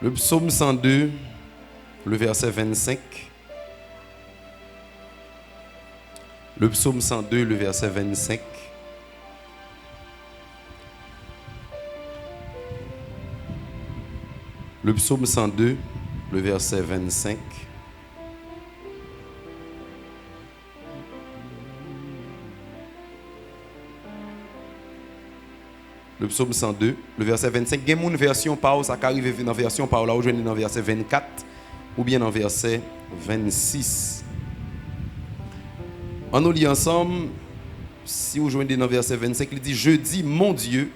Le psaume 102, le verset 25. Le psaume 102, le verset 25. Le psaume 102, le verset 25. Le psaume 102, le verset 25. Il y a une version par ça arrive dans la version par là où je dans le verset 24 ou bien dans le verset 26. On nous lit ensemble, si vous joignez dans le verset 25, il dit: Je dis, mon Dieu,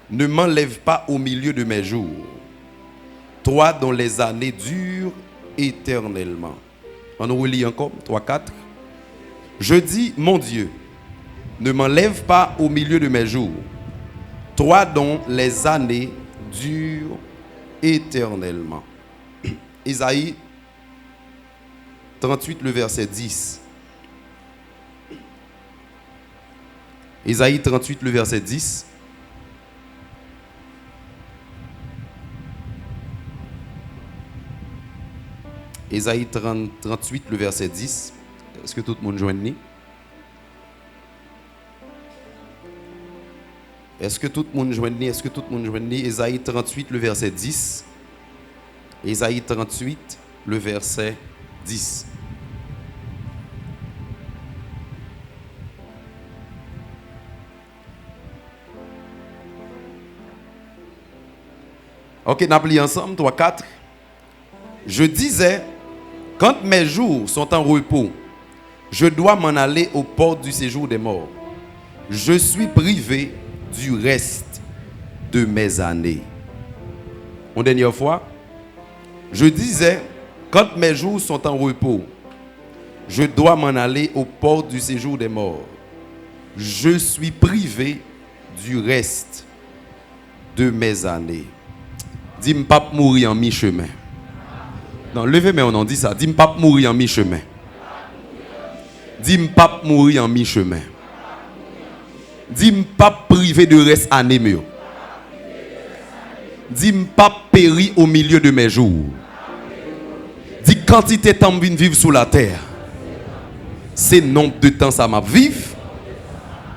ne m'enlève pas au milieu de mes jours, toi dont les années durent éternellement. On nous relit encore, 3, 4. Je dis, mon Dieu, ne m'enlève pas au milieu de mes jours, toi dont les années durent éternellement. Isaïe 38, le verset 10. Isaïe 38, le verset 10. Isaïe 38, le verset 10. Est-ce que tout le monde joigne? Est-ce que tout le monde joigne? Est-ce que tout le monde joigne? Isaïe 38, le verset 10. Isaïe 38, le verset 10. Ok, nous appelons ensemble, 3, 4. Je disais, quand mes jours sont en repos, je dois m'en aller aux portes du séjour des morts. Je suis privé du reste de mes années. Une dernière fois, je disais, quand mes jours sont en repos, je dois m'en aller aux portes du séjour des morts. Je suis privé du reste de mes années. Dis-moi pas mourir en mi-chemin. Non, levez-moi, on en dit ça. Dis-moi pas mourir en mi-chemin. Dis-moi pas mourir en mi-chemin. Dis-moi pas privé de reste année mieux. Dis-moi pas périr au milieu de mes jours. Dis quantité de temps vivre sous la terre. C'est nombre de temps ça m'a vivre.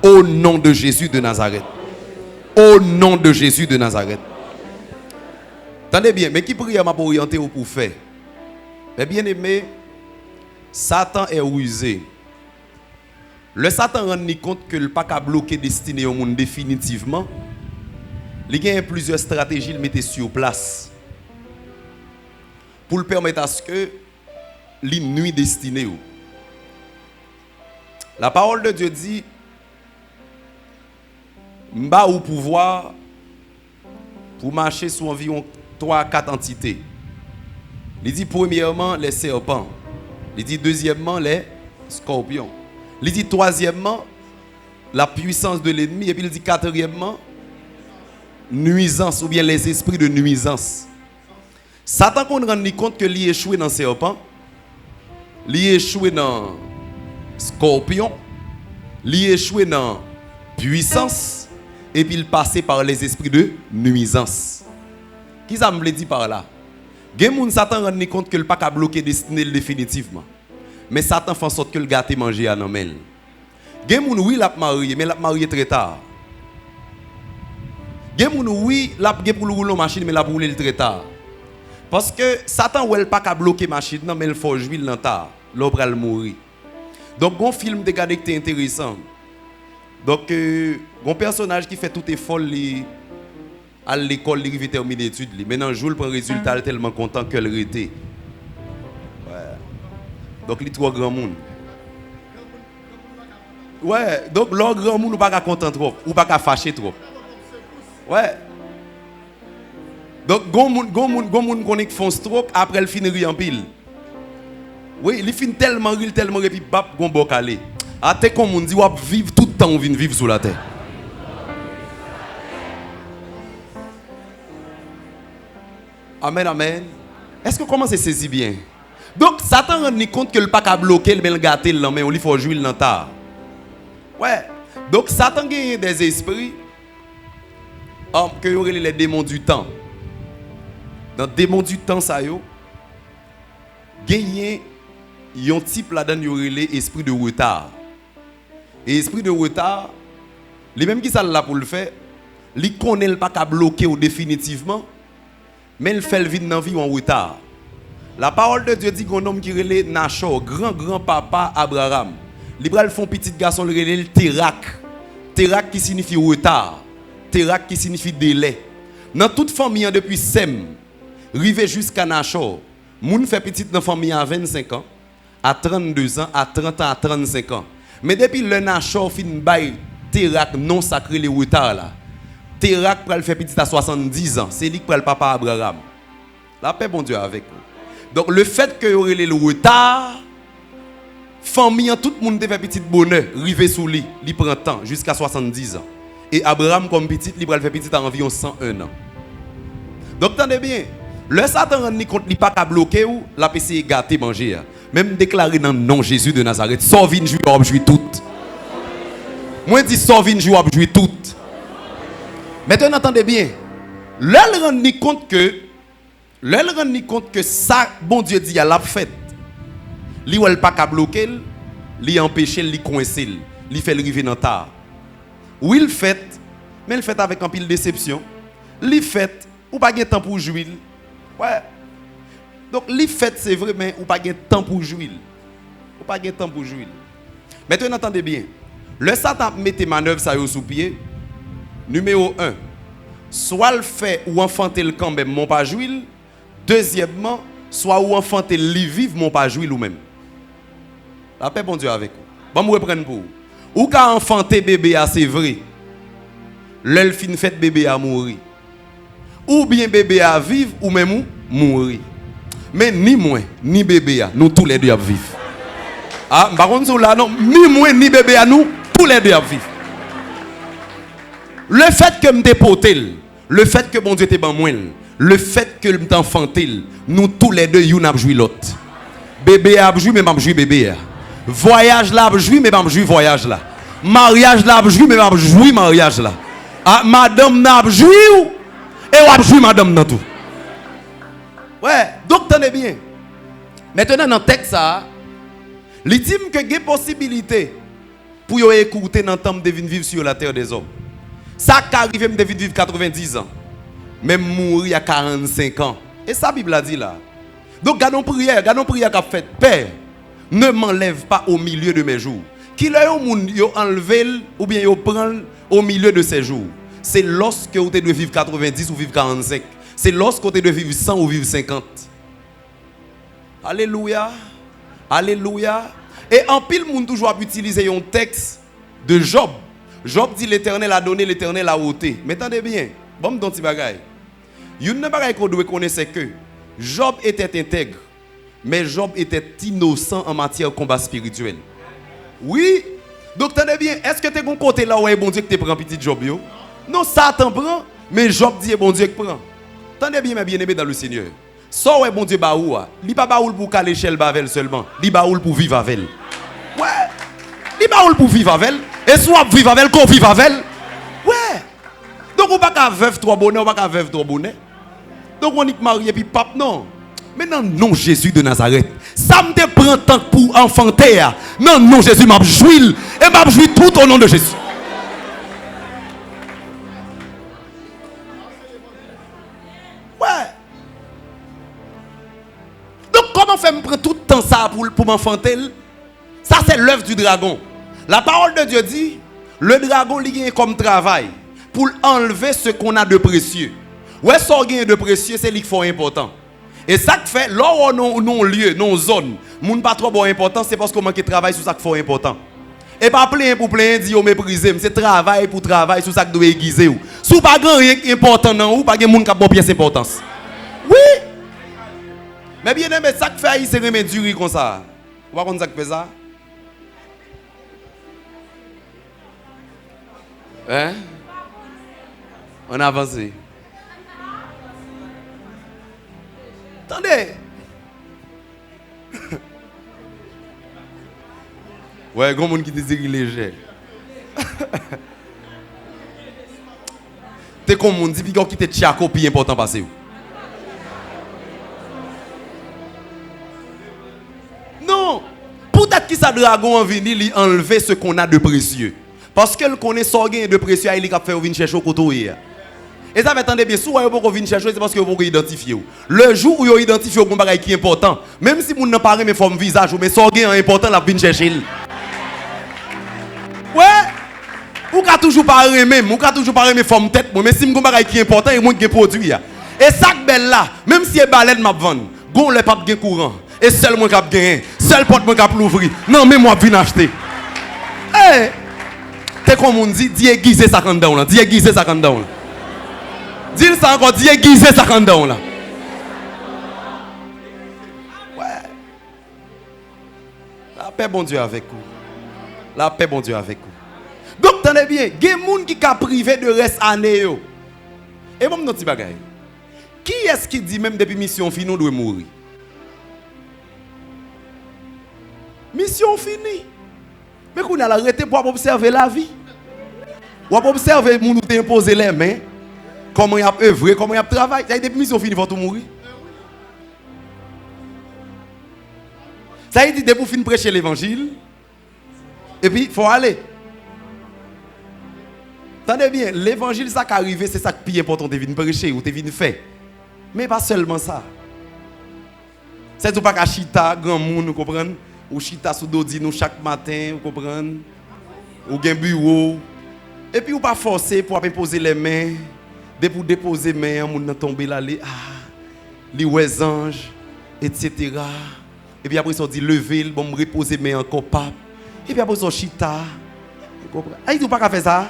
Au nom de Jésus de Nazareth. Au nom de Jésus de Nazareth. Attendez bien, mais qui prière m'a orienté pour faire? Mais bien aimé, Satan est rusé. Le Satan rend compte que le pas qu'à bloquer destiné au monde définitivement. Il y a plusieurs stratégies qu'il mettait sur place pour le permettre à ce que les nuits destinées. La parole de Dieu dit: m'ba au pouvoir pour marcher sur environ 3 à 4 entités. Il dit premièrement les serpents. Il dit deuxièmement les scorpions. Il dit troisièmement la puissance de l'ennemi. Et puis il dit quatrièmement nuisance ou bien les esprits de nuisance. Satan qu'on rend compte que lui échoué dans serpent, lui échoué dans scorpion, lui échoué dans puissance et puis il passait par les esprits de nuisance. Qui ça me dit par là? Satan rend compte que le pas qu'à bloquer destiné définitivement. Mais Satan fait en sorte que le gâté manger à nomel. Oui, l'a marié, mais l'a marié très tard. Oui, l'a pour le rouler machine, mais l'a pour rouler très tard. Parce que Satan ou elle pas qu'à bloquer machine, non, mais il faut jouer le tard. L'autre elle mourir. Donc un film de garder qui est intéressant. Donc un personnage qui fait tout effort à l'école, il arrive terminer l'étude. Maintenant, joue le prend résultat, il est tellement content qu'elle était. Ouais. Donc, il est trop grand monde. Ouais, donc, l'or grand monde, ou pas content trop, ou pas fâché trop. Ouais. Donc, gon monde connaît qui font stroke, après, il finit en pile. Oui, il finit tellement rire, et puis, bap, gon bocalé. A te comme on dit, ou vivre tout le temps, on vient vivre sous la terre. Amen, amen. Est-ce que comment c'est saisi bien? Donc, Satan rend compte que le pas qu'à bloquer, mais le gâter, mais on lui faut jouer le tard. Ouais. Donc, Satan gagne des esprits que les démons du temps. Dans le démon du temps, ça yo, gagner un type là-dedans, il y a l'esprit de retard. Et l'esprit de retard, les mêmes qui sont là pour le faire, ils connaissent pas qu'à bloquer ou définitivement, mais il fait le vide dans la vie en retard. La parole de Dieu dit qu'un homme qui relève Nachor, grand-papa Abraham, les bras font petit garçon, le relève Térak. Térak qui signifie retard. Térak qui signifie délai. Dans toute famille depuis Sem, rivé jusqu'à Nachor, moun fait petit dans la famille à 25 ans, à 32 ans, à 30 ans, à 35 ans. Mais depuis le Nachor fin bail Térak non sacré les retards là. Térak pral fait petit à 70 ans, c'est lui qui pral papa Abraham. La paix bon Dieu avec vous. Donc le fait que y aurait le retard, famille tout le monde fait petit bonheur, rivé sous lui, il prend temps jusqu'à 70 ans. Et Abraham comme petit, il pral fait petit à environ 101 ans. Donc attendez bien, le Satan rend compte qu'il pas qu'à bloquer ou la PC gâté manger. Même déclaré dans le nom Jésus de Nazareth, sors vin jouer ou jouer tout. Moi dis sors vin jouer ou jouer tout. Maintenant entendez bien, l'elle rend compte que ça bon Dieu dit à la fête. Li ou elle pas qu'à bloquer, li empêcher, li coincer, li fait le river dans tard. Oui, il fait, mais il fait avec un pile déception. Li fait ou pas de temps pour jouir. Ouais. Donc, li fait, c'est vrai, mais ou pas de temps pour jouir. Ou pas de temps pour jouir. Maintenant, entendez bien. Le Satan mette manœuvre ça sous pied. Numéro 1. Soit le fait ou enfanter le camp même, mon pas jouir. Deuxièmement, soit ou enfanter le vivre, mon pas jouir ou même. La paix, bon Dieu, avec vous. Bon, me reprendre pour vous. Ou qu'à enfanter bébé, c'est vrai. L'elle fin fait bébé à mourir. Ou bien bébé à vivre, ou même mourir. Mais ni moi, ni bébé, nous tous les deux à vivre. Ah, par contre, là, non, ni moi, ni bébé, nous tous les deux à vivre. Le fait que me dépote, le fait que bon Dieu te ban moi, le fait que me t'enfante, nous tous les deux, nous avons joué l'autre. Bébé a joué, mais pas joué bébé. Voyage là, joué, mais pas joué voyage là. Mariage là, joué, mais pas joué mariage là. Ah, madame n'a joué et on a joué madame dans tout. Ouais, donc tenez bien. Maintenant dans le texte ça, il dit que il y a possibilité pour yo écouter dans le temps de vivre sur la terre des hommes. Ça qui arrive de vivre 90 ans, même mourir à 45 ans. Et ça Bible a dit là. Donc gardons prière qu'a fait Père, ne m'enlève pas au milieu de mes jours. Qui le moun yo enlevé ou bien yo prend au milieu de ses jours. C'est lorsque vous devez vivre 90 ou vivre 45. C'est lorsque vous devez vivre 100 ou vivre 50. Alléluia. Alléluia. Et en pile, moun toujours utiliser un texte de Job. Job dit l'Éternel a donné, l'Éternel a ôté. Mais attendez bien. Bon, don ti bagay. Yon ne bagay qu'on doit connaître c'est que Job était intègre. Mais Job était innocent en matière de combat spirituel. Oui. Donc attendez bien. Est-ce que tu es un côté là où est bon Dieu que tu prends petit Job yo? Non, Satan prend, mais Job dit bon Dieu qui prend. Tendez bien, mes bien-aimés dans le Seigneur. Ça, ouais, bon Dieu, baoul. Il pas baoul pour caler l'échelle bavel seulement. Il baoul pour vivre avec elle. Ouais. Il baoul pour vivre avec elle. Et soit vivre avec elle, qu'on vive avec elle. Ouais. Donc, on ne peut pas vivre trois bonnets, on ne peut pas vivre trois bonnets. Donc, on est marié, puis pape, non. Mais non, non, Jésus de Nazareth. Ça me prend tant pour enfanter. Non, non, Jésus m'a joué. Et m'a joué tout au nom de Jésus. Ouais. Donc comment faire me prendre tout le temps ça pour m'enfanter? Ça c'est l'œuvre du dragon. La parole de Dieu dit, le dragon lié comme travail pour enlever ce qu'on a de précieux. Ouais, ce qu'on a de précieux, c'est lui qui faut important. Et ça qui fait, là où non lieu, non zone, moun pas trop bon important, c'est parce qu'on manque de travail sur ça qui faut important. Et pas plein pour plein dit au mépriser, c'est travail pour travail sur ça qui doit aiguiser ou. Si pas grand rien important non ou pas gen moun qui a bon pièce importance. Oui. Mais bien aimé, ça qui fait c'est remettre du riz comme ça. Vous pas ça qui fait ça? Hein? On avance. Attendez. Ouais, il y a des gens qui disent qu'il est léger. T'es comme on dit, puis qui te tchako, puis important passer. ça dragon en vini, il enlever ce qu'on a de précieux. Parce que le connaît ce gain de précieux, il a fait venir chercher au côté. Et ça, attendez bien, si vous avez venir chercher, c'est parce que vous pouvez identifier. Le jour où vous identifiez un bagage qui est important, même si vous n'avez pas mes formes visage, mais ce gain est important, la venir chercher. Ouais! Ou ka toujours pas aimer, ou ka toujours pas aimer forme tête, mais si mon bagage qui est important, et moi qui produit. Et ça belle là, même si est baleine m'a vendre, gon le pas de courant. Et seul moi qui gagné, seul porte moi qui l'ouvrir. Non mais moi viens acheter. Eh, t'es comme on dit, dis aiguiser 50 down là, dis aiguiser 50 down. Dis ça encore, dis aiguiser 50 down là. Ouais. La paix bon Dieu avec vous. La paix bon Dieu avec vous. Donc tenez bien, il y a des gens qui sont privés de reste année. Et bon notre petit bagage. Qui est-ce qui dit même depuis mission finie on doit mourir? Mission finie. Mais qu'on a arrêté pour observer la vie. Ou observer moun nous imposer les mains. Comment il a œuvré, comment il a travaillé. Ça y est depuis mission finie faut tout mourir. Ça y est depuis fin prêcher l'évangile. Et puis il faut aller. Attendez bien, l'évangile ça qui arrive, c'est ça qui est important de venir prêcher ou de venir faire. Mais pas seulement ça. C'est tout pas qu'à chita grand monde, vous comprenez? Ou chita sous dodi nous chaque matin, vous comprenez? Ou gen bureau. Et puis ou pas forcer pour poser les mains, pour déposer les mains, moun nan tomber là les les ouais anges, etc. Et puis après ça dit lever, bon me reposer mains encore pas. Et puis après ça chita. Vous comprenez? Ah, il pas qu'à faire ça.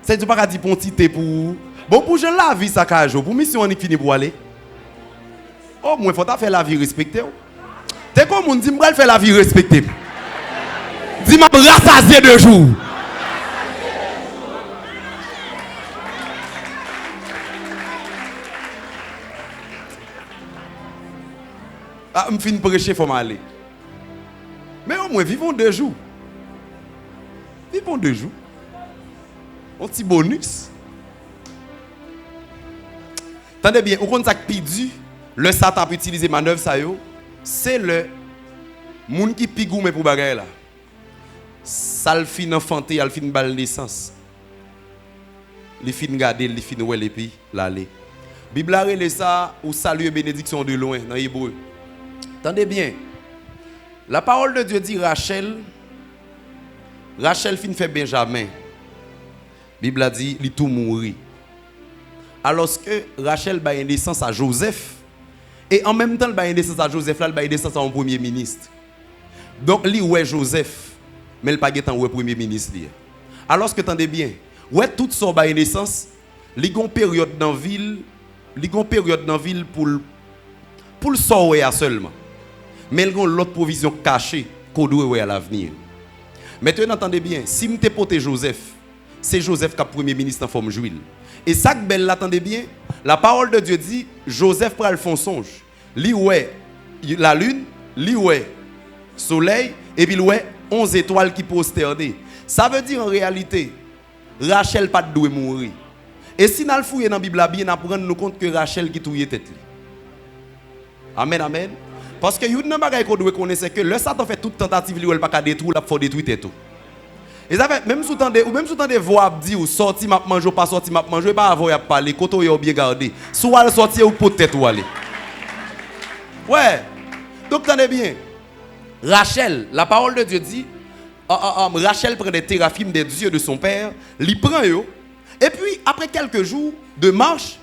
C'est tout pas qu'à dire pontité pour bon pour gens la vie ça ka jour pour mission on est fini pour aller. Oh moi faut ta faire la vie respectée. T'es comme on dit m'gal faire la vie respectée. Dis m'a rassasier de jour. Ah me fin prêcher faut m'aller. Mais au moins vivons 2 jours. Vivons 2 jours. Un petit bonus. Attendez bien, au compte ça qui pidi, le Satan peut utiliser manœuvre ça yo, c'est le monde qui pigou mais pour bagaille là. Ça le fin enfanté, il fin balle naissance. Les fin garder, les fin ouais les puis l'aller. Bible a relé ça ou salut et bénédiction de loin dans hébreu. Attendez bien. La parole de Dieu dit Rachel fin fait Benjamin. Bible a dit il tout mourir. Alors que Rachel a naissance à Joseph et en même temps elle a naissance à Joseph là, elle a naissance à un premier ministre. Donc lui ouais Joseph mais il pas temps ouais premier ministre li. Alors que tendez bien, ouais tout son ba naissance, li gon période dans ville, pour le sortir seulement. Mais il gon l'autre provision cachée qu'on doit ouais à l'avenir. Maintenant entendez bien, si m'te poté Joseph, c'est Joseph qui est premier ministre en forme d'huile. Et ça que belle l'attendez bien, la parole de Dieu dit Joseph prend le fond songe. Li ouais la lune, li ouais soleil et puis ouais 11 étoiles qui prosternées. Ça veut dire en réalité Rachel pas doit mourir. Et si nous fouiller dans la Bible bien apprendre nous compte que Rachel qui touye tête. Amen amen. Parce que une bagay qu'on doit connaître c'est que le Satan fait toute tentative lui pas détruire, la faut détruire tout. Et ça fait même sous temps de voix dit ou sorti m'a manger pas sorti m'a manger pas avoir y parler côté yo bien garder. Soit sortir ou peut-être ou aller. Ouais. Donc tenez bien. Rachel, la parole de Dieu dit Rachel prend des téraphimes des dieux de son père, l'y prend yo. Et puis après quelques jours de marche,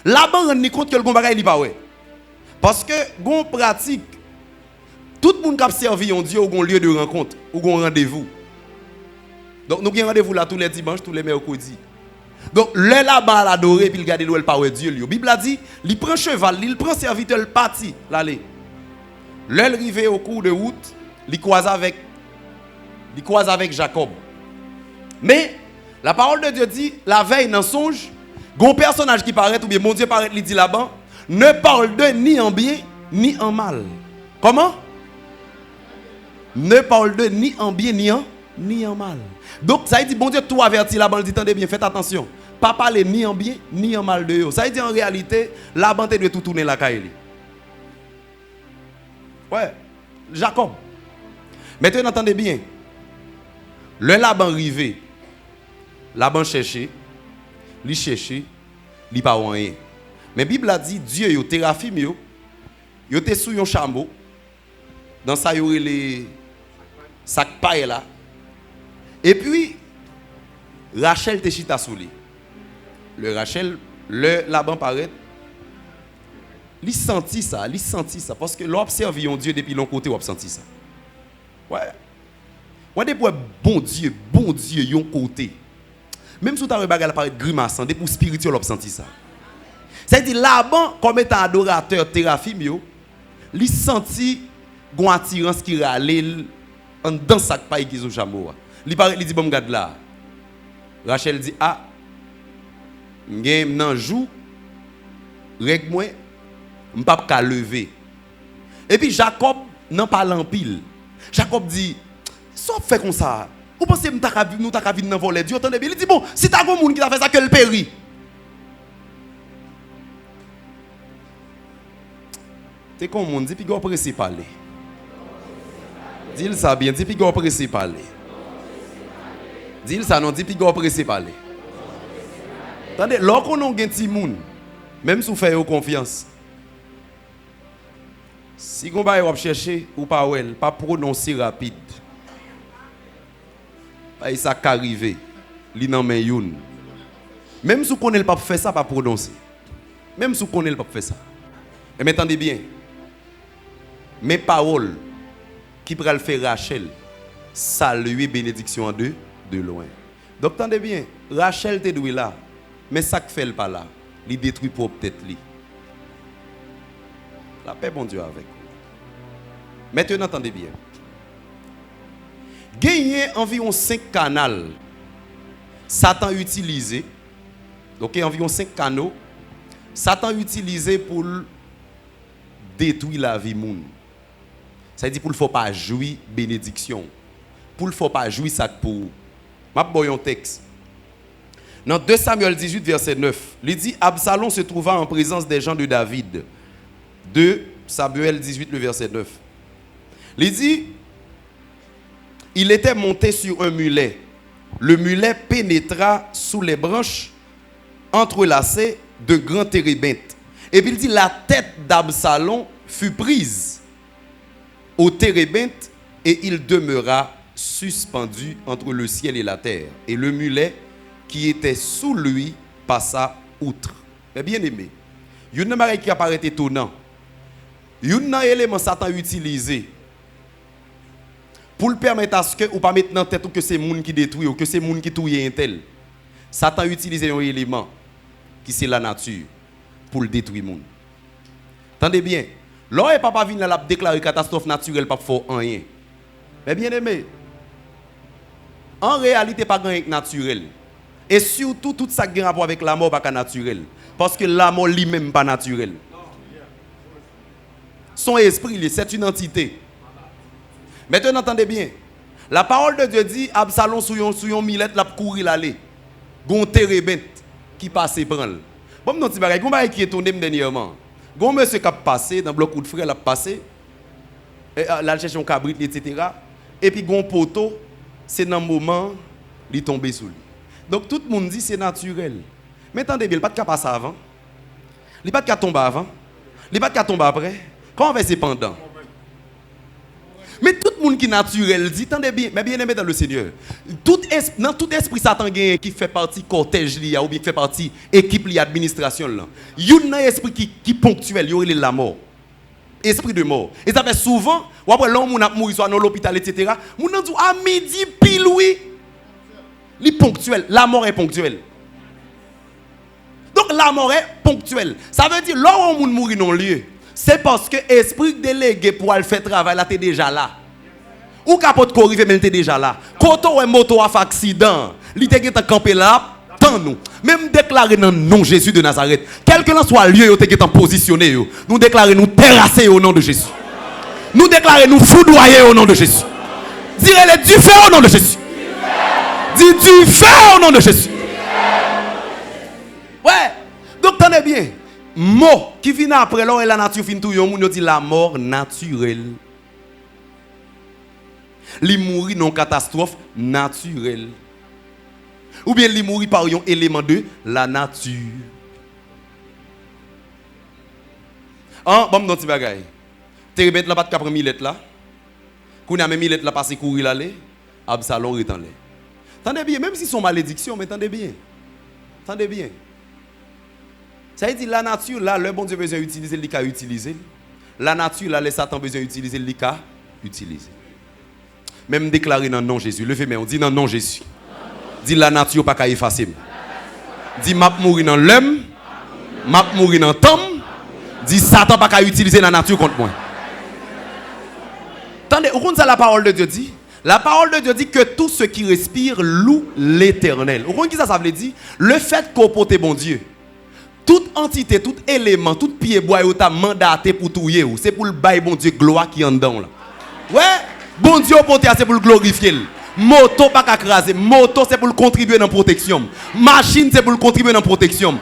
Laban rend compte que le gon bagay li pas ouais. Parce que gon pratique tout le monde qui a servi un Dieu ou un lieu de rencontre ou un rendez-vous. Donc nous avons rendez-vous là tous les dimanches, tous les mercredis. Donc le Laban l'adoré puis il garde l'ouel par Dieu. La Bible a dit, il prend cheval, il prend serviteur, il parti l'aller. Le arrivé au cours de route, il croise avec Jacob. Mais la parole de Dieu dit, la veille dans songe, un personnage qui paraît ou bien mon Dieu paraît, il dit là-bas, ne parle de ni en bien ni en mal. Comment? Ne parle de ni en bien ni en mal. Donc ça veut dire bon Dieu tout averti là-bas, il dit attendez bien, faites attention. Pas parler ni en bien ni en mal de eux. Ça veut dire en réalité, la bande doit tout tourner la caille. Ouais. Jacob. Maintenant, entendez bien. Le Laban arrivé, Laban cherché, il cherché, il pas rien. Mais la Bible a dit Dieu yo Téraphim yo était sous un chameau. Dans ça y aurait les sac paille là. Et puis Rachel te chita sous lui. Le Laban paraît. Il sentit ça parce que l'observe un Dieu depuis long côté, on senti ça. Ouais. On des bon Dieu, yon côté. Même si tu as un bagage paraît grimaçant, des pour spirituel, on senti ça. C'est-à-dire Laban comme étant adorateur Téraphim yo, il senti gon attirance qui râle en dans sac paille qui au chameau. Il dit bon regarde là. Rachel dit ah m'gem nan jou règ moi m'pa ka lever. Et puis Jacob n'en parle en pile. Jacob dit sauf fait comme ça. Vous pensez nous t'a vinn dans voler Dieu entendez bien. Il dit bon, si t'as un monde qui t'a fait ça que le périt. C'est comme on dit puis go pressé parler. Dis ça bien, dis puis go pressé parler. Dis ça non, dis puis go pressé parler. Attendez, lorsqu'on a un petit monde, même si vous faites confiance, si vous va chercher ou pas prononcer rapide. Pas ça qu'arriver, li nan men youn. Même si vous connaissez pas faire ça, pas prononcer. Même si vous connaissez pas faire ça. Et m'entendez bien. Mes paroles qui pourraient faire Rachel saluer bénédiction de loin. Donc attendez bien, Rachel te doué là, mais ça que fait le pas là, il détruit pour peut-être lui. La paix bon Dieu avec vous. Maintenant attendez bien. Gagner environ 5 canaux Satan utilisé. Donc environ 5 canaux Satan utilisé pour détruire la vie monde. Ça veut dire pour ne faut pas jouir bénédiction. Pour ne faut pas jouir ça pour. M'a boy un texte. Dans 2 Samuel 18 verset 9, il dit Absalom se trouva en présence des gens de David. 2 Samuel 18 le verset 9. Il dit il était monté sur un mulet. Le mulet pénétra sous les branches entrelacées de grands térébintes. Et puis il dit la tête d'Absalom fut prise au térébinthe et il demeura suspendu entre le ciel et la terre. Et le mulet qui était sous lui passa outre. Mais bien aimé, il y a une chose qui apparaît étonnant. Il y a un élément Satan utilisé pour le permettre à ce que ou pas mettre dans tête ou que c'est monde qui détruit ou que c'est monde qui touille un tel. Satan utilise un élément qui c'est la nature pour le détruire monde. Attendez bien. Lorsque papa vient là déclarer catastrophe naturelle pas faut rien. Mais bien aimé, en réalité pas rien naturel. Et surtout tout ça qui a rapport avec la mort pas naturel parce que la mort lui-même pas naturel. Son esprit, c'est une entité. Maintenant, entendez bien. La parole de Dieu dit Absalom sous yon millette la courir l'aller. Gon térébinthe qui passe prendre. Bon non ti bagay, gon bagay qui étonné dernièrement. Gon monsieur qui a passé dans bloc coup de frère l'a passé. Et la cherche un cabrit etc. Et puis gon poteau, c'est dans moment il tombé sous lui. Donc tout le monde dit c'est naturel. Mais attendez bien, il pas de passer avant. Il pas de tomber avant. Il pas de tomber après. Comment on fait c'est pendant? Mais tout le monde qui est naturel dit, attendez bien, mais bien aimé dans le Seigneur. Dans tout esprit Satan qui fait partie cortège ou bien qui fait partie équipe li administration là. Il y a un esprit qui ponctuel, il y a la mort. Esprit de mort. Et ça fait souvent, ou après l'homme a mouru soit dans l'hôpital etc. Moun dit à midi pile oui. Li ponctuel, la mort est ponctuelle. Donc la mort est ponctuelle. Ça veut dire là où on mourit dans le lieu. C'est parce que l'esprit délégué pour aller faire travail là, tu es déjà là. Ou capote corriver, mais tu es déjà là. Quand on a moto à accident, il te campé là, tant nous. Même déclarer dans le nom de Jésus de Nazareth, quel que soit le lieu où tu es positionné, nous déclarons nous terrasser au nom de Jésus. Nous déclarons nous foudroyer au nom de Jésus. Direz-le du feu au nom de Jésus. Dis du feu au nom de Jésus. Ouais. Donc tenez bien. Mort qui vient après là et la nature fin tout yon moun dit la mort naturelle. Li mourir non catastrophe naturelle. Ou bien li mourir par un élément de la nature. Bon, dans ti bagay. Terebet la pas de 4 lettres là. Qu'on a même lettres là passer courir l'aller, Absalom est en l'air. Tendez bien, même si c'est une malédiction, mais tendez bien. Tendez bien. Ça veut dire la nature là, le bon Dieu besoin d'utiliser, il a utilisé. La nature là, le Satan besoin d'utiliser, il a utilisé. Même déclarer dans le nom de Jésus. Levez main, on dit dans le nom de Jésus. Dit la nature pas qu'à effacer. Dit m'a mourir dans l'homme, m'a mourir dans l'homme. Dit Satan pas qu'à utiliser la nature contre moi. Attendez, où compte ça la parole de Dieu dit? La parole de Dieu dit que tout ce qui respire loue l'Éternel. Où compte qui ça veut dire? Le fait qu'on porte bon Dieu. Toute entité, tout élément, tout pied bois ou t'a mandaté pour tout yé, c'est pour le bail bon Dieu gloire qui en dedans là. Ouais, bon Dieu porté c'est pour le glorifier. Moto pas qu'à craser, moto c'est pour le contribuer dans la protection. Machine c'est pour le contribuer dans la protection.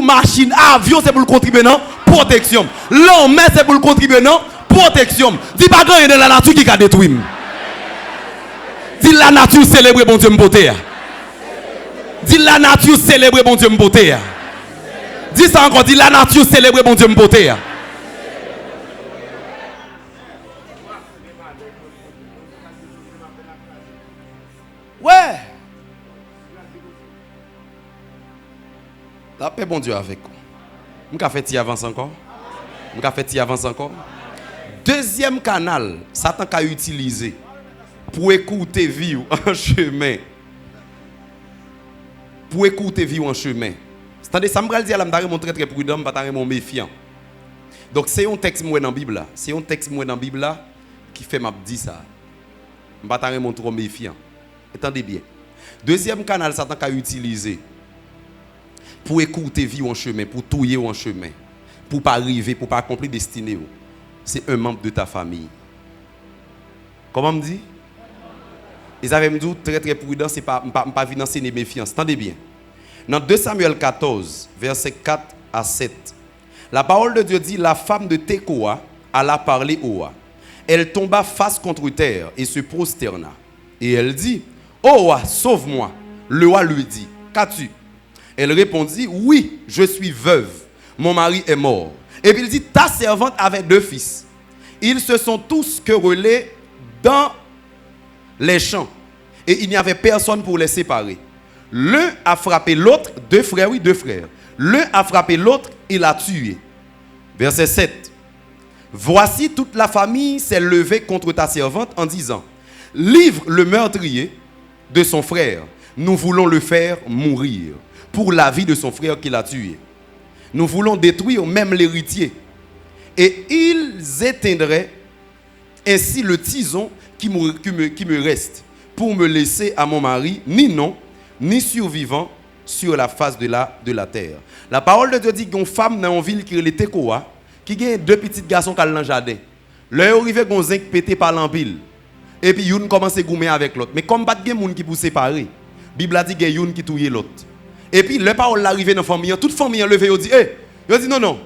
Machine, avion c'est pour le contribuer dans la protection. L'homme c'est pour le contribuer dans la protection. Dis pas grand de la nature qui a détruit. Dis la nature célèbre bon Dieu m'poté. Dis la nature célèbre bon Dieu m'poté. Dis ça encore, dis la nature célèbre bon Dieu m'poté. Ouais. La paix bon Dieu avec vous. M'ka fait y avance encore. M'ka fait y avance encore. Deuxième canal, Satan a utilisé pour écouter vie en chemin. Pour écouter vie en chemin. C'est-à-dire, ça me dire à la très très prudent, pas très méfiant. Donc c'est un texte moi dans la Bible là. C'est un texte moi dans la Bible là qui fait m'a dit ça. Pas très trop méfiant. Attendez bien. Deuxième canal, Satan a utilisé pour écouter vie en chemin, pour touiller en chemin, pour pas arriver, pour pas accomplir destinée. C'est un membre de ta famille. Comment me dit? Ils avaient me dit très très prudent, c'est pas financer les méfiances. Attendez bien. Dans 2 Samuel 14, versets 4 à 7, la parole de Dieu dit, la femme de Tekoa alla parler au roi. Elle tomba face contre terre et se prosterna. Et elle dit, oh roi, sauve-moi. Le roi lui dit, qu'as-tu? Elle répondit, oui, je suis veuve. Mon mari est mort. Et puis il dit, ta servante avait 2 fils. Ils se sont tous querellés dans les champs. Et il n'y avait personne pour les séparer. L'un a frappé l'autre, 2 frères, oui, 2 frères. L'un a frappé l'autre, il l'a tué. Verset 7. Voici toute la famille s'est levée contre ta servante en disant, livre le meurtrier de son frère. Nous voulons le faire mourir pour la vie de son frère qui l'a tué. Nous voulons détruire même l'héritier. Et ils éteindraient ainsi le tison qui me reste pour me laisser à mon mari, ni nom, ni survivant sur la face de la terre. La parole de Dieu dit qu'il y a une femme dans une ville qui est Tekoa, qui a 2 petits garçons qui sont dans le jardin. Leur arrivé à un zinc pété par l'empile. Et puis une commence à goumer avec l'autre. Mais comme pas de monde qui pour séparer, la Bible a dit qu'il y a une qui touille l'autre. Et puis le parole arrivé dans la famille, toute famille levé, il dit, il dit non,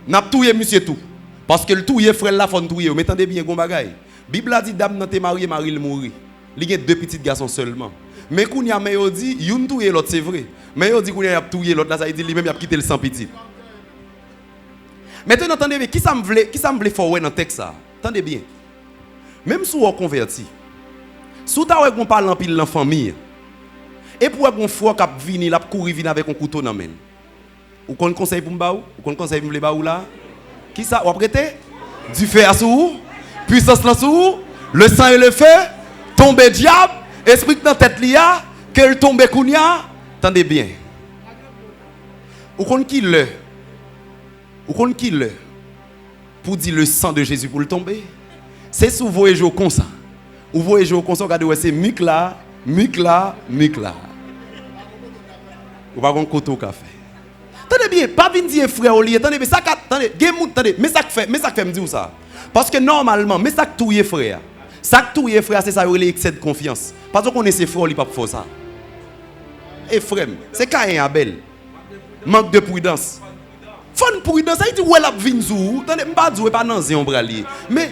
n'a pas touillé monsieur tout. Parce que le touille frère la font touiller. Mais attendez bien, gon bagay. La Bible a dit dame n'a te marié, Marie le mourir. Il y a 2 petits garçons seulement. Mais quand il a dit, il touille l'autre, c'est vrai. Mais il dit qu'il a touillé l'autre, là ça veut dire lui-même il a quitté le sang petit. Maintenant, attendez bien, qui ça me voulait faire dans le texte ça? Attendez bien. Même si on converti, si on parle en pile dans la famille, et pour un frère qui vient, il a couru avec un couteau dans la main. Ou qu'on conseille pour m'baou? Ou qu'on conseille pour m'baou là? Qui ça? Ou prêter? Du feu à sous? Puissance dans sous? Le sang et le feu? Tomber diable? Esprit dans la tête liya? Qu'elle tombe kounia? Attendez bien. Ou qu'on qui le? Ou qu'on qui le? Pour dire le sang de Jésus pour le tomber? C'est sous vous jouer comme ça. Ou vous jouer comme ça, regardez, c'est mic là. Ou pas un couteau café. Attendez bien, pas venir dire frère au lit. Attendez bien, ça attendez, attendez, mais ça fait me dire ça. Parce que normalement, mais ça tout est frère. Ça tout est frère, c'est ça où il excès de confiance. Parce qu'on est ses frères, il pas faire ça. Et frère, c'est Caïn et Abel. Manque de prudence. Faut prudence, ça dit où elle a vinn zou. Attendez, pas dire pas dans un bralier. Mais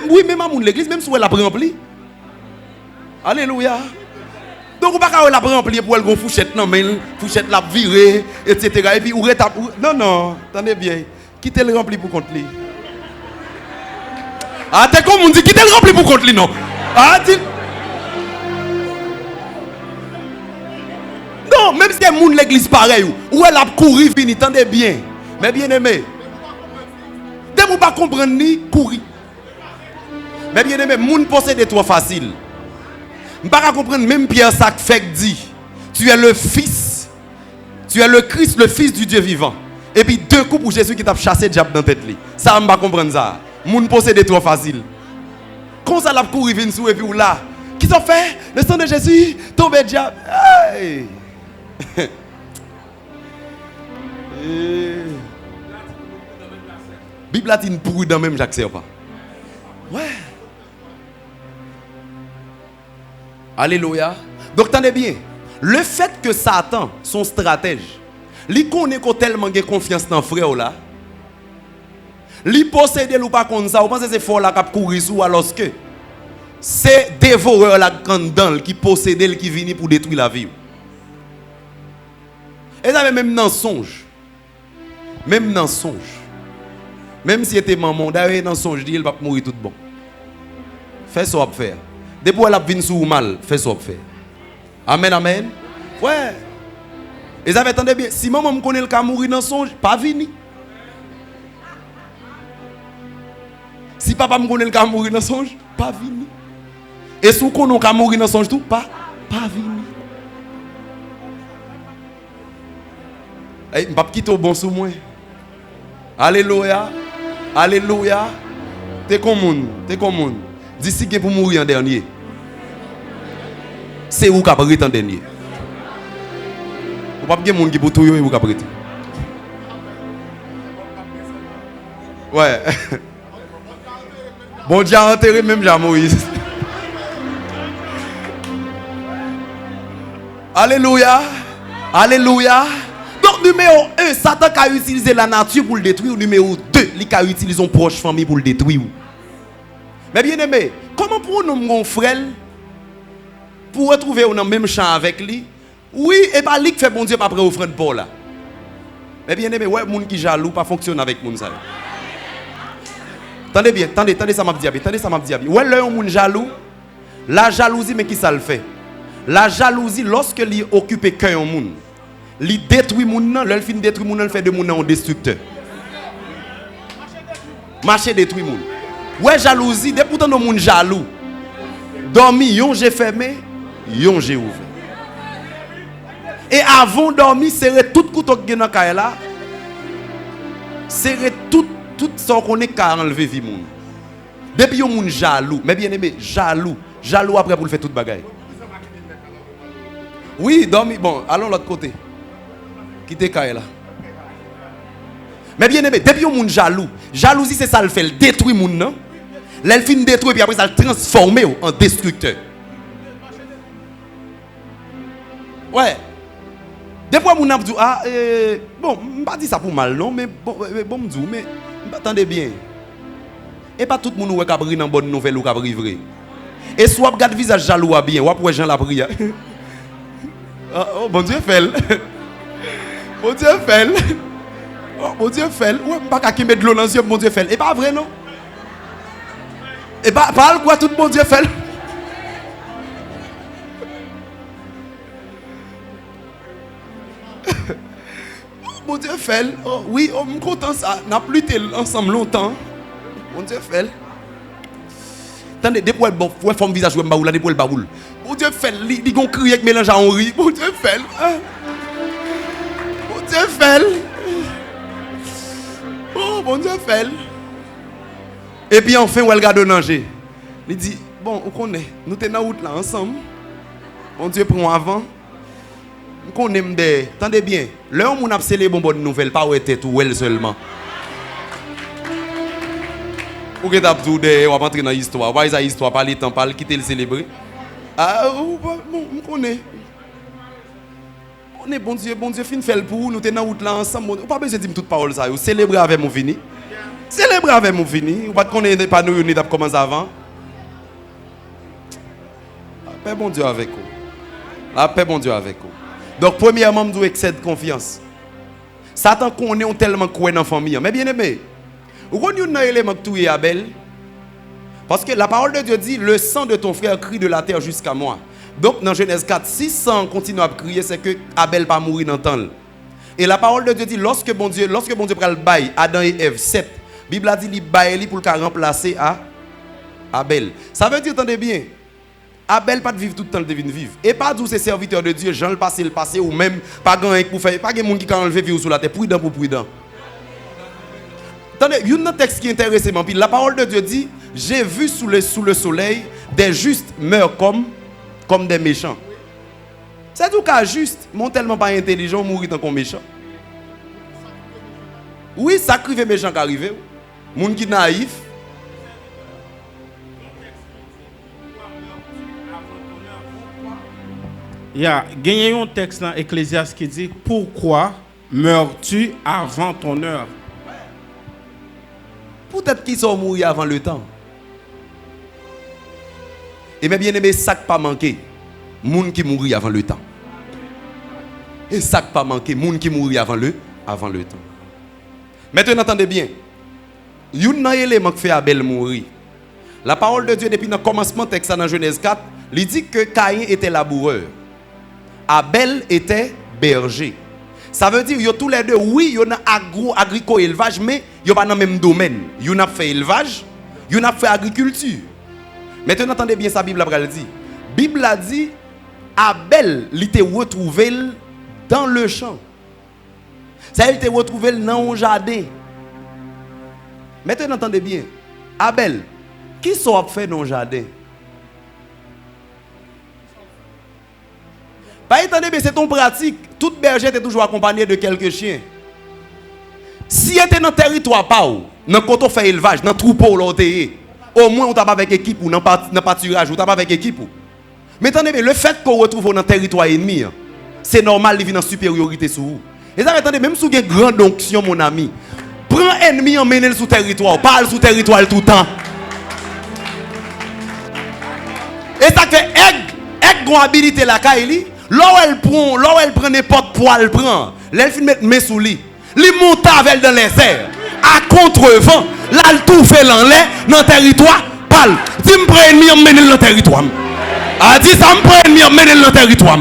oui, même à l'église, même si elle a rempli. Alléluia. Donc, vous ne pouvez pas la remplir pour elle, fouchette, non, mais fouchette la virer, etc. Et puis, non, non, attendez bien. Quittez le rempli pour compte lui. Ah, t'es comme on dit, quittez le rempli pour compte lui, non. Ah, non, même si il y a l'église pareil, où elle a couru, fini, attendez bien. Mais bien aimé, dès que vous ne pas comprendre ni courir. Mais bien aimé, moun possède trop facile. Je ne peux pas comprendre, même Pierre Sac fait dit, tu es le fils, tu es le Christ, le fils du Dieu vivant. Et puis deux coups pour Jésus qui t'a chassé le diable dans la tête. Ça, je ne peux pas comprendre ça. Moun possède trop facile. Quand ça l'a couru, vient sous et puis là, qui sont fait? Le sang de Jésus, tombe le diable. Hey. Bible latine pourri dans même j'accepte pas. Ouais. Alléluia. Donc tenez bien. Le fait que Satan, son stratège, lui connaît tellement de confiance dans le frère là. Lui possède ou pas comme ça, vous pensez que c'est fort là qui courir sous alors que c'est dévoreur la grande dent qui possède qui vient pour détruire la vie. Et ça même dans songe. Même dans songe. Même si c'était maman, d'ailleurs dans songe, il va mourir tout bon. Fais ça à faire. Depuis elle a venu sous mal, fais ça à faire. Amen, amen. Ouais. Et ça attendez bien, si maman me connaît le cas mourir dans songe, pas vini. Si papa me connaît le cas mourir dans songe, pas vini. Et si on connaît le cas mourir dans songe tout, pas vini. Je ne vais pas quitter au bon sous moi. Alléluia. Alléluia. T'es comme monde. T'es comme monde. D'ici que pour mourir en dernier. C'est où qui a pris en dernier. Vous ne pouvez pas monde qui pour tout et vous qui a pris. Ouais. Bon Dieu a enterré même Jean Moïse. Alléluia. Alléluia. Donc, numéro 1, Satan a utilisé la nature pour le détruire. Numéro 2, il a utilisé son proche famille pour le détruire. Mais bien aimé, comment pour nous, mon frère, pour retrouver dans le même champ avec lui? Oui, et pas lui qui fait bon Dieu après offrande pour là. Mais bien aimé, ouais, les gens qui jaloux pas fonctionne avec les gens. Attendez bien, attendez ça m'a dit. Attendez ça m'a dit. Ouais, les gens jaloux, la jalousie, mais qui ça le fait? La jalousie, lorsque il occupe cœur au monde, il détruit mon nom, il finit détruire mon nom, il fait de mon nom un destructeur. Marché détruit mon. Ouais, jalousie, dès pourtant nos monde jaloux. Dormi, yon j'ai fermé, yon j'ai ouvert. Et avant dormir, c'est tout couteau qui est dans la là. C'est tout ce qu'on est qu'à enlever vie moun. Depuis yon moun jaloux, mais bien aimé, jaloux après pour le faire toute bagaille. Oui, dormi, bon, allons de l'autre côté. Quittez là. Mais bien aimé, depuis yon moun jaloux, jalousie c'est ça le fait, le détruit moun non. L'elle fin détruit puis après ça le transformer en destructeur. Ouais. Des fois moun a dit bon, pas dit ça pour mal non, mais bon me dit mais attendez bien. Et pas tout le monde qui a pris dans bonne nouvelle ou qui a pris vrai. Et soit regarde visage jaloux bien, ou après Jean la prière. Oh bon Dieu fait. Bon Dieu fait. Oh bon Dieu fait. Ouais, pas qu'à mettre de l'eau dans les yeux, bon Dieu fait. Et pas vrai non. Et pas parle quoi tout bon Dieu fait. Bon Dieu fait. Oh, oui, on me content ça. N'a plus été ensemble longtemps. Bon Dieu fait. Attendez, depuis bon, faut forme visage ou baoul, depuis le baoul. Bon Dieu fait, il gon crier avec mélange à Henri. Bon Dieu fait. Bon Dieu fait. Oh, bon Dieu fait. Et puis enfin, on regarde au danger. Il dit, bon, on connaît, nous sommes dans la route là ensemble. Bon Dieu prend avant. On connaît des. Attendez bien, l'heure où on a célébré bonne nouvelle, pas où était tout, elle seulement. Ou que t'as tout de, on va entrer dans l'histoire. Voir ça histoire, parler temps, parler, quitter le célébrer. Ah, bon, on connaît. On est bon Dieu fin fait pour nous, nous sommes dans la route là ensemble. On pas besoin de dire toute parole ça. Célébrer avec mon fini. Célébrer avec mon fini. On va connaître pas nous unis comme avant. Paix bon Dieu avec vous. La paix bon Dieu avec vous. Donc, premièrement, nous excède confiance. Satan connaît tellement quoi dans la famille. Mais bien aimé, vous connaissez un élément qui est Abel? Parce que la parole de Dieu dit, le sang de ton frère crie de la terre jusqu'à moi. Donc, dans Genèse 4, si sang continue à crier, c'est que Abel pas mourir dans le temps. Et la parole de Dieu dit, lorsque bon Dieu prend le bail, Adam et Ève, 7, la Bible a dit, il bail pour le remplacer à Abel. Ça veut dire, attendez bien, Abel pas de vivre tout le temps, il devine vivre. Et pas d'où ces serviteurs de Dieu, Jean le passé, ou même pas grand pour faire, pas de monde qui a enlevé vivre sur la terre, prudent pour prudent. Attendez, il y a un texte qui est intéressant. Puis la parole de Dieu dit, j'ai vu sous le soleil des justes meurent comme des méchants. C'est tout cas juste, ils sont tellement pas intelligents, mourir tant qu'on méchant. Oui, sacrifier méchant qui arrive. Moun qui naïf. Il y a un texte dans Ecclésiaste qui dit pourquoi meurs-tu avant ton heure? Peut-être qu'ils sont morts avant le temps. Et bien aimé, ça ne pas manquer. Moun qui mourit avant le temps. Et ça ne pas manquer. Moun qui mourit avant le temps. Maintenant, entendez bien. Il y a un élément qui fait Abel mourir. La parole de Dieu, depuis le commencement texte dans Genèse 4, il dit que Caïn était laboureur. Abel était berger. Ça veut dire que tous les deux, oui, il y a agricole élevage, mais il n'y a pas dans le même domaine. Il y a fait élevage, il y a fait agriculture. Maintenant, entendez bien sa Bible a dit. La Bible a dit, Abel, il était retrouvé dans le champ. Ça, il était retrouvé dans le jardin. Maintenant, entendez bien. Abel, qui sont fait dans le jardin? Pas attendez, mais c'est ton pratique. Toute berger est toujours accompagné de quelques chiens. Si tu es dans le territoire, dans le côté fait élevage, dans le troupeau, au moins on t'a pas avec équipe ou dans le pâturage, ou t'as pas avec équipe. Mais attendez, le fait qu'on retrouve dans le territoire ennemi, c'est normal, il vient en supériorité sur vous. Et ça, attendez, même si vous avez une grande onction, mon ami, prends ennemi, emmène-le sous territoire, parle sous territoire tout le temps. Et ça fait, avec une habilité la Kaili. Là où elle prend n'importe quoi, elle prend. Là, elle finit mettre mes sous lui. Il monte avec dans les airs. À contre-vent. Là, elle tout fait l'air dans le territoire. Parle. Dis-moi, prends ennemi, emmène dans le territoire. Ah, dis ça, me prends ennemi, emmène dans le territoire.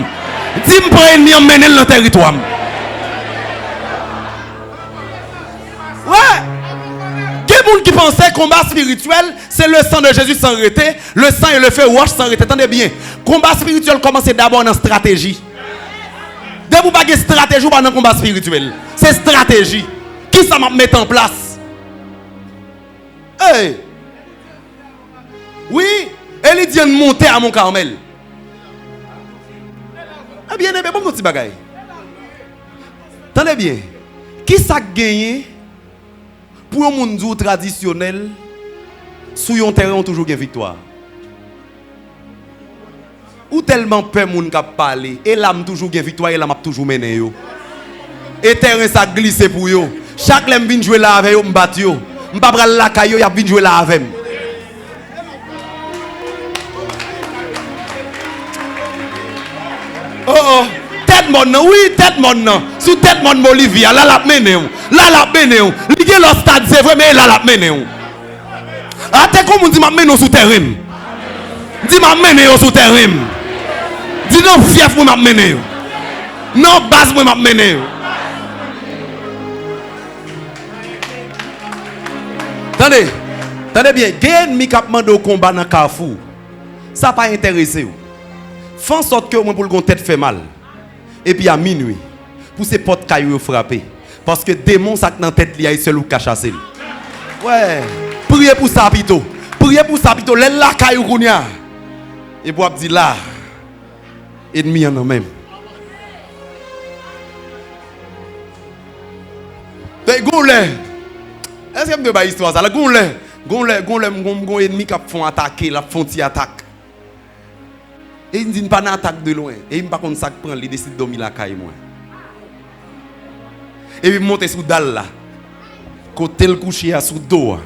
Dis-moi, prends ennemi, emmène dans le territoire. Ouais. Quel monde qui pensait combat spirituel, c'est le sang de Jésus sans arrêter, le sang et le feu wash sans arrêter. Attendez bien. Combat spirituel commence d'abord dans stratégie. Dès que vous n'avez pas de stratégie, vous pas dans combat spirituel. C'est stratégie. Qui ça m'a mis en place? Hey. Oui, elle dit de monter à mon Carmel. Eh bien, bon petit bagay. Attendez bien. Qui ça gagné? Pour un monde traditionnel, sur un terrain, on toujours une victoire. Ou tellement peur moun qui parler, et l'âme toujours une victoire, et l'âme a toujours mené yo. Et terrain ça glisse pour yo. Chaque l'âme vient jouer là avec yo, m'bat yo. M'pas pral la kayo, y a vient jouer là avec. Oh, tête mon non, oui, tête mon non. Sous tête mon Bolivia, là la mené. Là la mené. Li gen le stade c'est vrai mais là la mené. Ah t'es comme on dit m'a mené sous terrain. Dis m'a mené sous terrain. Dis non fief moi m'a mené. Non base moi m'a mené. Attendez bien, gen mi k'ap mande au combat dans Carrefour. Ça pas intéressé ou. Fais en sorte que moi pour le tête fait mal. Et puis à minuit, pour ces portes cailloux frapper. Parce que démon ça dans tête li a seul ou ka chasser. Ouais, priez pour ça pito. Priez pour ça pito, les la caillou kounya. Et pour dire là ennemi en même. Mais gonle. Est-ce que vous avez une histoire ça? Gonle ennemi qui font attaquer, la font attaque. Et il ne dit pas d'attaque de loin. Et il ne pas comme ça prend, il décide de dormir la caille moi. Et puis il monte sous dalle là. Côté le coucher à sous dos.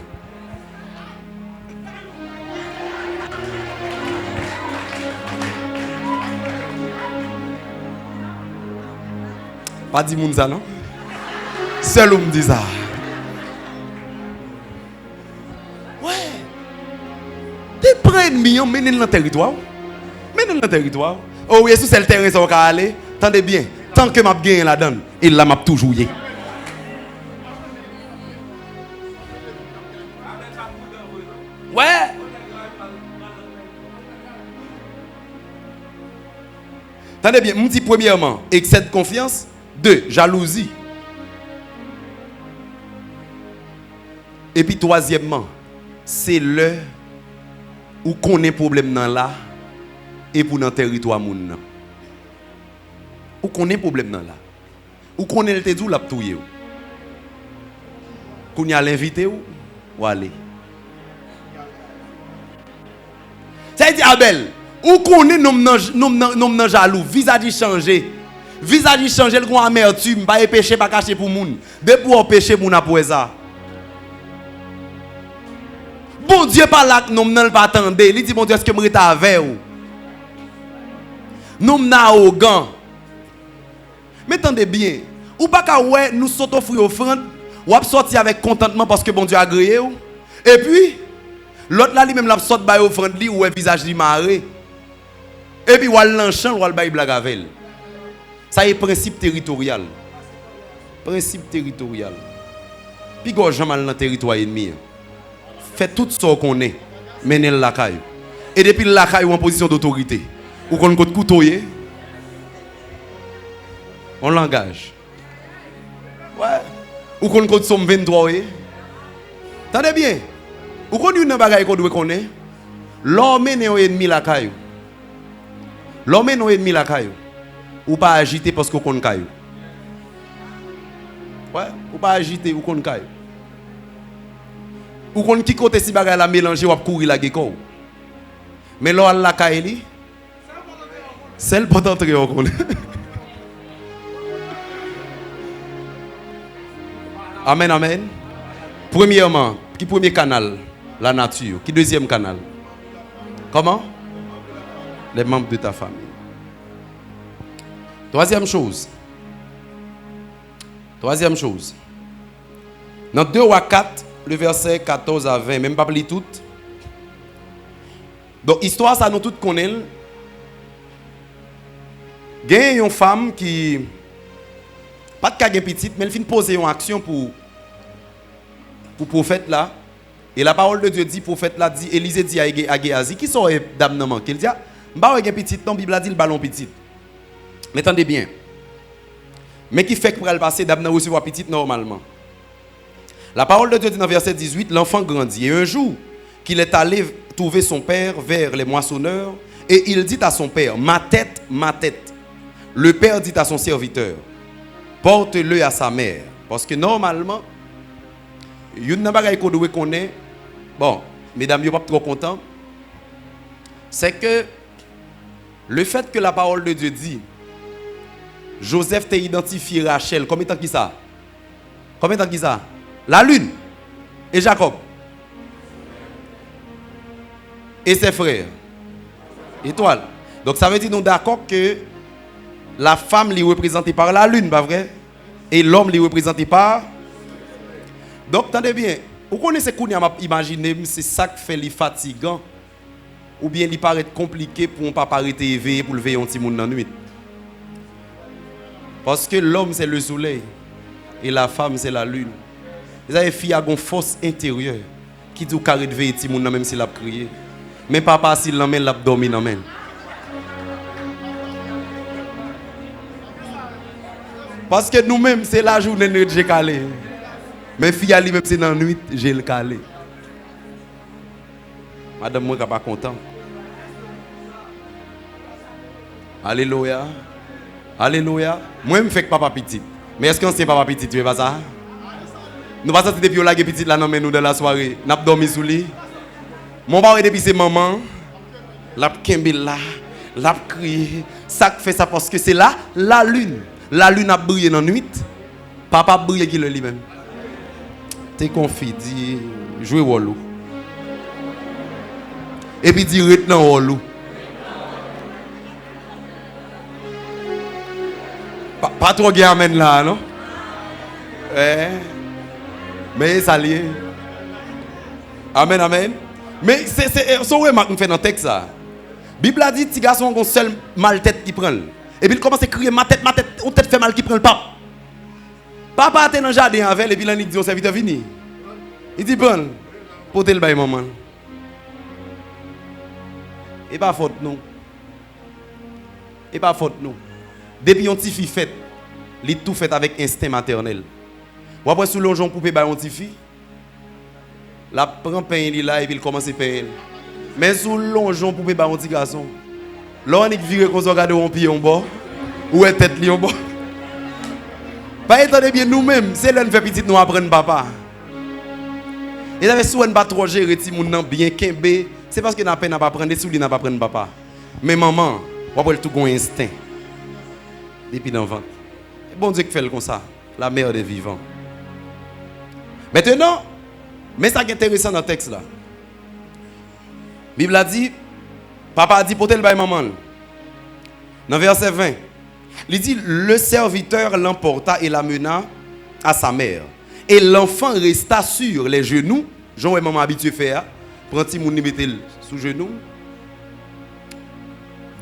Pas dit moun ça non? Seul ou me dit ça. Ouais. Tu prends ennemi, mène dans le territoire. Mène dans le territoire. Oh oui, c'est le terrain ça va aller. Tendez bien. Tant que m'a gagné la donne, il la m'a toujours yé. Ouais. Tendez bien, me dit premièrement, excès de confiance. 2, jalousie. Et puis troisièmement, c'est le où qu'on a problème dans là et pour dans le territoire moun. Où qu'on a problème dans là. Où qu'on a le tédou la touyer. Qu'on y a l'invité ou aller. Ça dit Abel, où qu'on est non jaloux, visage changer. Visage changer le grand amertume, pas péché pas cacher pour moun. De pour péché moun après ça. Bon Dieu pas là que nous n'allons pas attendre. Il dit bon Dieu est-ce que me avec ou? Nous n'avons arrogant. Mais attendez bien, ou pas qu'à ouais nous sautons offrir offrande, ou à sortir avec contentement parce que bon Dieu a agréé ou. Et puis l'autre là lui même la sorte bail offrande li ou un visage li maré. Et puis ou al l'enchan ou al bail blague avec. Ça est principe territorial. Principe territorial. Puis go jamais mal dans territoire ennemi. Fait tout ce qu'on est, menez la caille. Et depuis la caille en position d'autorité, ou qu'on côté couteau, on l'engage. Ouais. Ou qu'on côté somme 23. Attendez bien. Ou qu'on une bagaille qu'on doit connaître. L'homme est ennemi la caille. L'homme est ennemi la caille. Ou pas agiter parce qu'on connaît caille. Ouais, ou pas agiter ou qu'on caille. Ou qu'on qui côté si bagay la mélanger ou courir la geko. Mais là la caille c'est le pot d'entrée on connaît. Amen amen. Premièrement, qui premier canal? La nature. Qui deuxième canal? Comment? Les membres de ta famille. Troisième chose. Dans 2 ou 4, le verset 14 à 20, même pas pli tout. Donc, histoire, ça nous tous connaissons. Il y a une femme qui, pas de cas petite, mais elle finit poser une action pour prophète là. Et la parole de Dieu dit, prophète là, dit, Élisée dit à Géasi, qui sont les dames non manquent? Il dit, bah, il y a petite, la Bible a dit le ballon petit. Mais attendez bien. Mais qui fait que pour elle passer, dame n'a recevoir petite normalement. La parole de Dieu dit dans verset 18, l'enfant grandit. Et un jour, qu'il est allé trouver son père vers les moissonneurs, et il dit à son père, ma tête, ma tête. Le père dit à son serviteur, porte-le à sa mère. Parce que normalement, il y a une bagaille qu'on doit connaître. Bon, mesdames, vous n'êtes pas trop contents. C'est que le fait que la parole de Dieu dit, Joseph t'a identifié Rachel, combien de temps qui ça? Combien de temps qui ça? La lune et Jacob et ses frères. Étoile. Donc ça veut dire nous d'accord que la femme est représentée par la lune, pas vrai? Et l'homme est représenté par. Donc attendez bien. Vous connaissez qu'on a imaginé c'est ça qui fait les fatigant ou bien il paraît compliqué pour un papa arrêter éveillé pour lever un petit monde dans la nuit. Parce que l'homme c'est le soleil et la femme c'est la lune. Vous avez fille a une force intérieure qui dit carré de veiller petit monde même s'il a crié. Mais papa s'il l'emmène l'a dormi dans même. Parce que nous-mêmes c'est la journée de j'ai calé. Mais fille a lui-même c'est dans la nuit j'ai le calé. Madame moi pas content. Alléluia. Alléluia. Moi je fais que papa petit. Mais est-ce qu'on sait papa petit tu veux pas ça? Nous pas sortir depuis la petite là non mais nous dans la soirée, n'a pas dormi sous lit. Mon père depuis c'est maman, l'a kembe là, l'a crié, ça fait ça parce que c'est là la lune. La lune a brillé dans la nuit. Papa brille qui le lui-même. T'es confié dit jouer wolo. Et puis dit retenant wolo. Pas trop bien amène là, non? Mais ça lié. Amen, amen. Mais c'est son remarque qu'on fait dans le texte. La Bible a dit que petit garçon a un seul mal tête qui prend. Et puis il commence à crier ma tête, on tête fait mal qui prend le pape. Papa était dans le jardin avec et puis il dit au serviteur vini. Il dit bon, portez le bail maman. Et pas faute nous. Et pas faute nous. Depuis un petit fille fait, il tout fait avec instinct maternel. Ou après sous l'onjon poupée bail un petit fille. La prend pain là et puis il commence à payer. Mais sous l'onjon poupée bail un petit garçon. Là on est viré qu'on se regarde on pied en bas ou est tête li en bas. Pas étonnez bien nous-mêmes, c'est là nous fait petit nous apprendre papa. Et avait souvent pas trop gérer ti moun nan bien kembe, c'est parce que n'a pas apprendre des sous li n'a pas apprendre papa. Mais maman, on va tout gon instinct. Depuis d'enfant. Bon Dieu qui fait comme ça, la mère des vivants. Maintenant, mais ça qui est intéressant dans le texte là. La Bible a dit, papa a dit portez le bail maman. Dans verset 20, il dit le serviteur l'emporta et l'amena à sa mère. Et l'enfant resta sur les genoux, Jean et maman habitué faire, prend petit moun mettre sous genoux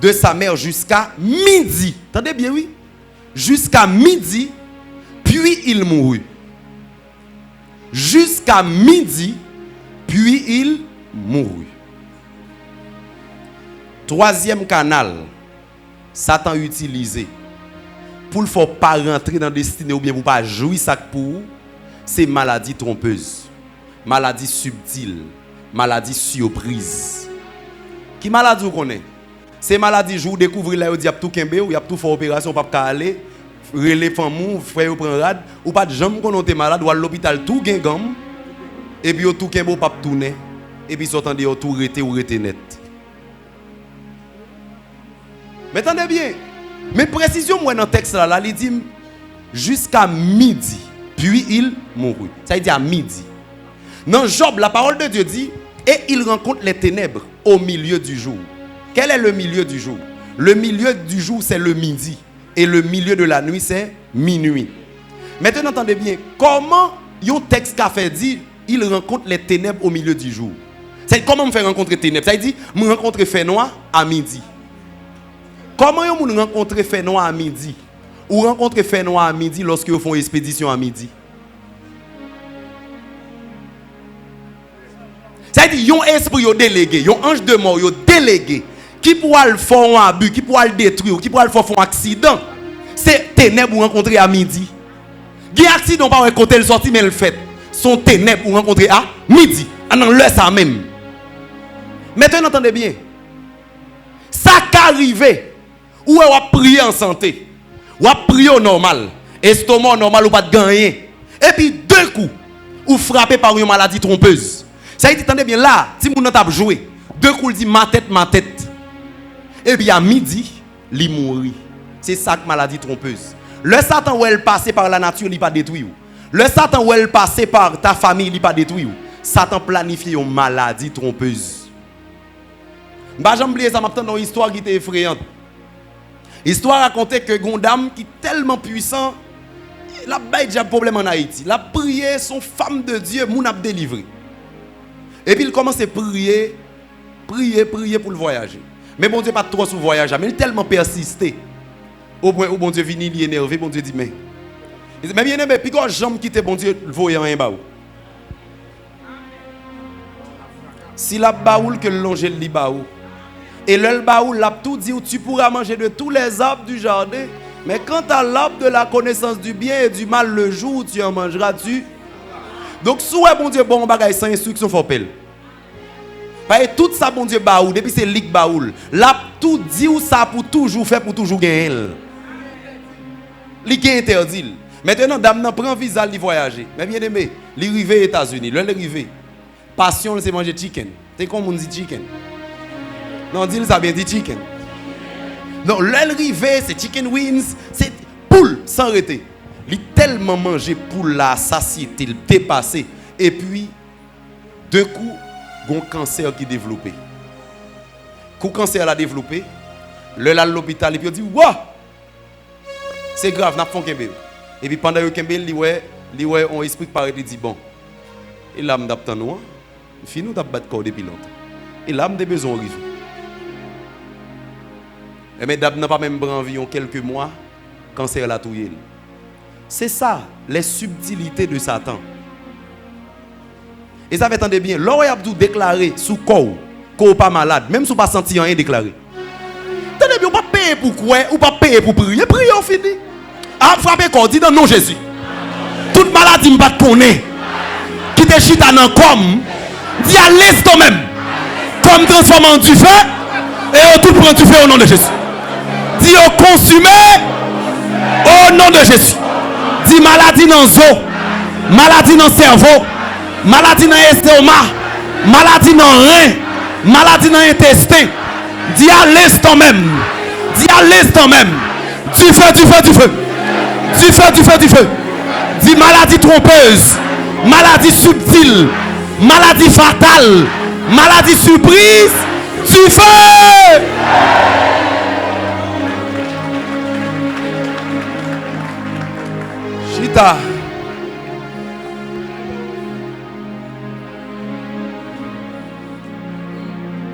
de sa mère jusqu'à midi. Attendez bien oui. Jusqu'à midi, puis il mourut. Jusqu'à midi, puis il mourut. Troisième canal, Satan utilisé pour ne pas rentrer dans le destiné ou bien pour ne pas jouir ça pour, c'est maladie trompeuse, maladie subtile, maladie surprise. Qui maladie vous connaissez? C'est maladie jour découvrir là, il y a tout kembe, il y a tout faire opération, pas aller, relé famou, frère prend rad, ou pas de jambe qu'on est malade, ou à l'hôpital tout gain gomme, et puis tout kembe pas tourner, et puis s'entendez tout rete ou rete net. Mais attendez bien, mais précision moi dans le texte là, il dit jusqu'à midi, puis il mourut. Ça veut dire à midi. Dans Job, la parole de Dieu dit, et il rencontre les ténèbres au milieu du jour. Quel est le milieu du jour? Le milieu du jour, c'est le midi. Et le milieu de la nuit, c'est minuit. Maintenant, entendez bien, comment un texte qu'a fait dit, il rencontre les ténèbres au milieu du jour? C'est comment me faire rencontrer ténèbres? Ça veut dire, me rencontrer fait noir à midi. Comment vous rencontrez fait noir à midi? Ou rencontrer fait noir à midi lorsque vous font une expédition à midi? Ça veut dire, un esprit délégué, un ange de mort délégué, qui pourra le faire un abus, qui pourra le détruire, qui pourra le faire un accident. C'est ténèbres vous rencontrer à midi. Il y a un accident pas côté le sorti mais le fait. Son ténèbres vous rencontrer à midi. Non, l'heure ça même. Maintenant entendez bien. Ça qu'arrive ou on va prier en santé. Ou va prier au normal. Estomac normal ou pas de gagner. Et puis deux coups ou frappé par une maladie trompeuse. Ça dit attendez bien là, si vous n'avez joué, deux coups il dit ma tête. Et puis à midi, il mourit. C'est ça que maladie trompeuse. Le Satan où elle passe par la nature, il pas détruit. Le Satan où elle passe par ta famille, il pas détruit. Satan planifie une maladie trompeuse. Bah j'aime oublier ça m'a dans une histoire qui était effrayante. Histoire racontait que Gondam qui est tellement puissant, il a déjà un problème en Haïti. Il a prié son femme de Dieu, moun a délivré. Et puis il commence à prier pour le voyager. Mais bon Dieu pas trop sur le voyage, mais il est tellement persisté. Au point où bon Dieu vient, il est énervé, bon Dieu dit mais. Il dit mais bien aimé, puis quand j'aime quitter bon Dieu, le voyant un baou. Si la baoul que le longer le baou. Et le baoul l'a tout dit où tu pourras manger de tous les arbres du jardin, mais quant à l'arbre de la connaissance du bien et du mal, le jour où tu en mangeras, tu. Donc, si bon Dieu bon bagay sans instruction, faut pelle. Parce que tout ça, bon Dieu baoul, depuis c'est lik baoul. L'a tout dit ou ça pour toujours faire, pour toujours gagner. Li gen interdit. Maintenant, dame nan prend visa li voyager. Mais bien aimé, li rive aux États-Unis, le rive. Passion c'est manger chicken. C'est comme on dit chicken. Non, dit ça bien dit chicken. Non, le rive c'est chicken wings, c'est poule sans arrêter. Il tellement mangé pour la satiété, il dépassé. Et puis, d'un coup, il y a un cancer qui est développé. Quand le cancer l'a développé, le là l'hôpital, et puis il dit, waouh! C'est grave, n'a pas fait kembe. Et puis pendant que kembe, il ouais on esprit paraît il dit bon. Et là m'd'attend nous. Fini nous t'a battre corps depuis longtemps. Et là m'dé besoin arriver. Et mais d'ab n'a pas même pris environ quelques mois cancer la touyer. C'est ça les subtilités de Satan. Et ça fait entendre bien, l'aurait Abdou déclaré sous corps qu'on pas malade, même si on pas senti rien déclaré. Tenez bien, on pas payer pour quoi ou pas payer pour prier. Prier on fini. A frapper corps, dit dans nom Jésus. Toute maladie me pas connaît. Qui te chita dans comme dis à l'aise toi-même. Comme transformant en du feu et on tout prend du feu au nom de Jésus. Dis au consumé au nom de Jésus. Dis maladie dans os, maladie dans cerveau, maladie dans estomac, maladie dans rein, maladie dans intestin. Dis à l'instant même. Dis à l'instant même. Du feu, du feu, du feu. Du feu, du feu, du feu. Dis maladie trompeuse, maladie subtile, maladie fatale, maladie surprise. Du feu. Chita.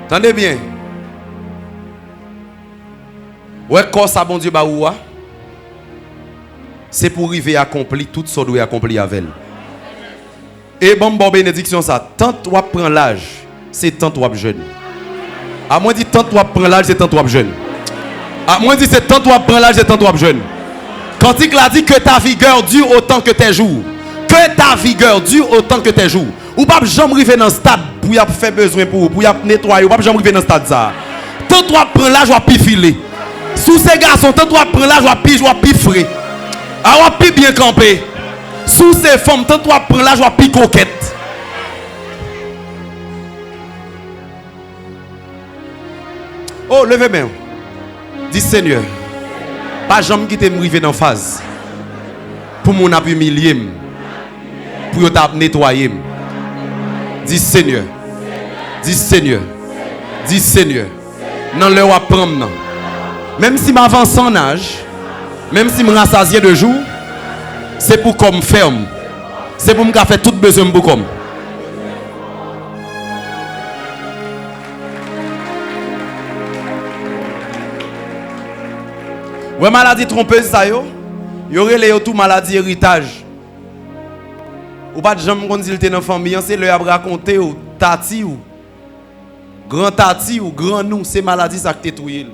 Attendez bien. Ouais, quand ça, bon Dieu, bah ouah, c'est pour arriver à accomplir tout ce qu'on doit accomplir avec elle. Et bon bénédiction, ça, tant toi prends l'âge, c'est tant toi jeune. À moins dit tant toi prends l'âge, c'est tant toi jeune. À moins dit c'est tant toi prends l'âge, c'est tant toi jeune. Quand il a dit que ta vigueur dure autant que tes jours. Que ta vigueur dure autant que tes jours. Ou pas jamais arriver dans le stade pour y faire besoin pour y nettoyer. Ou pas jamais arriver dans le stade ça. Tant toi prends l'âge, ou pi filer. Sous ces garçons, tant toi prends l'âge, ou pi frais. Ah, ou pi bien camper. Sous ces femmes, tant toi prends l'âge, ou pi coquette. Oh, levez main. Dis Seigneur. Pas jamais quitter me river dans phase. Pour mon appui humilier. Pour t'ap nettoyer. Dis Seigneur. Dis Seigneur. Dis Seigneur. Non le wa prendre. Même si m'avance en âge, même si me rassasier de jour, c'est pour comme ferme. C'est pour me faire tout besoin pour comme. Ouais, maladie trompeuse ça yo. Y aurait les tout maladie héritage. Ou pas de jambe qu'on dit il était dans famille, c'est le a raconter ou tati ou grand tati ou grand nous, c'est maladie ça qui t'étouille.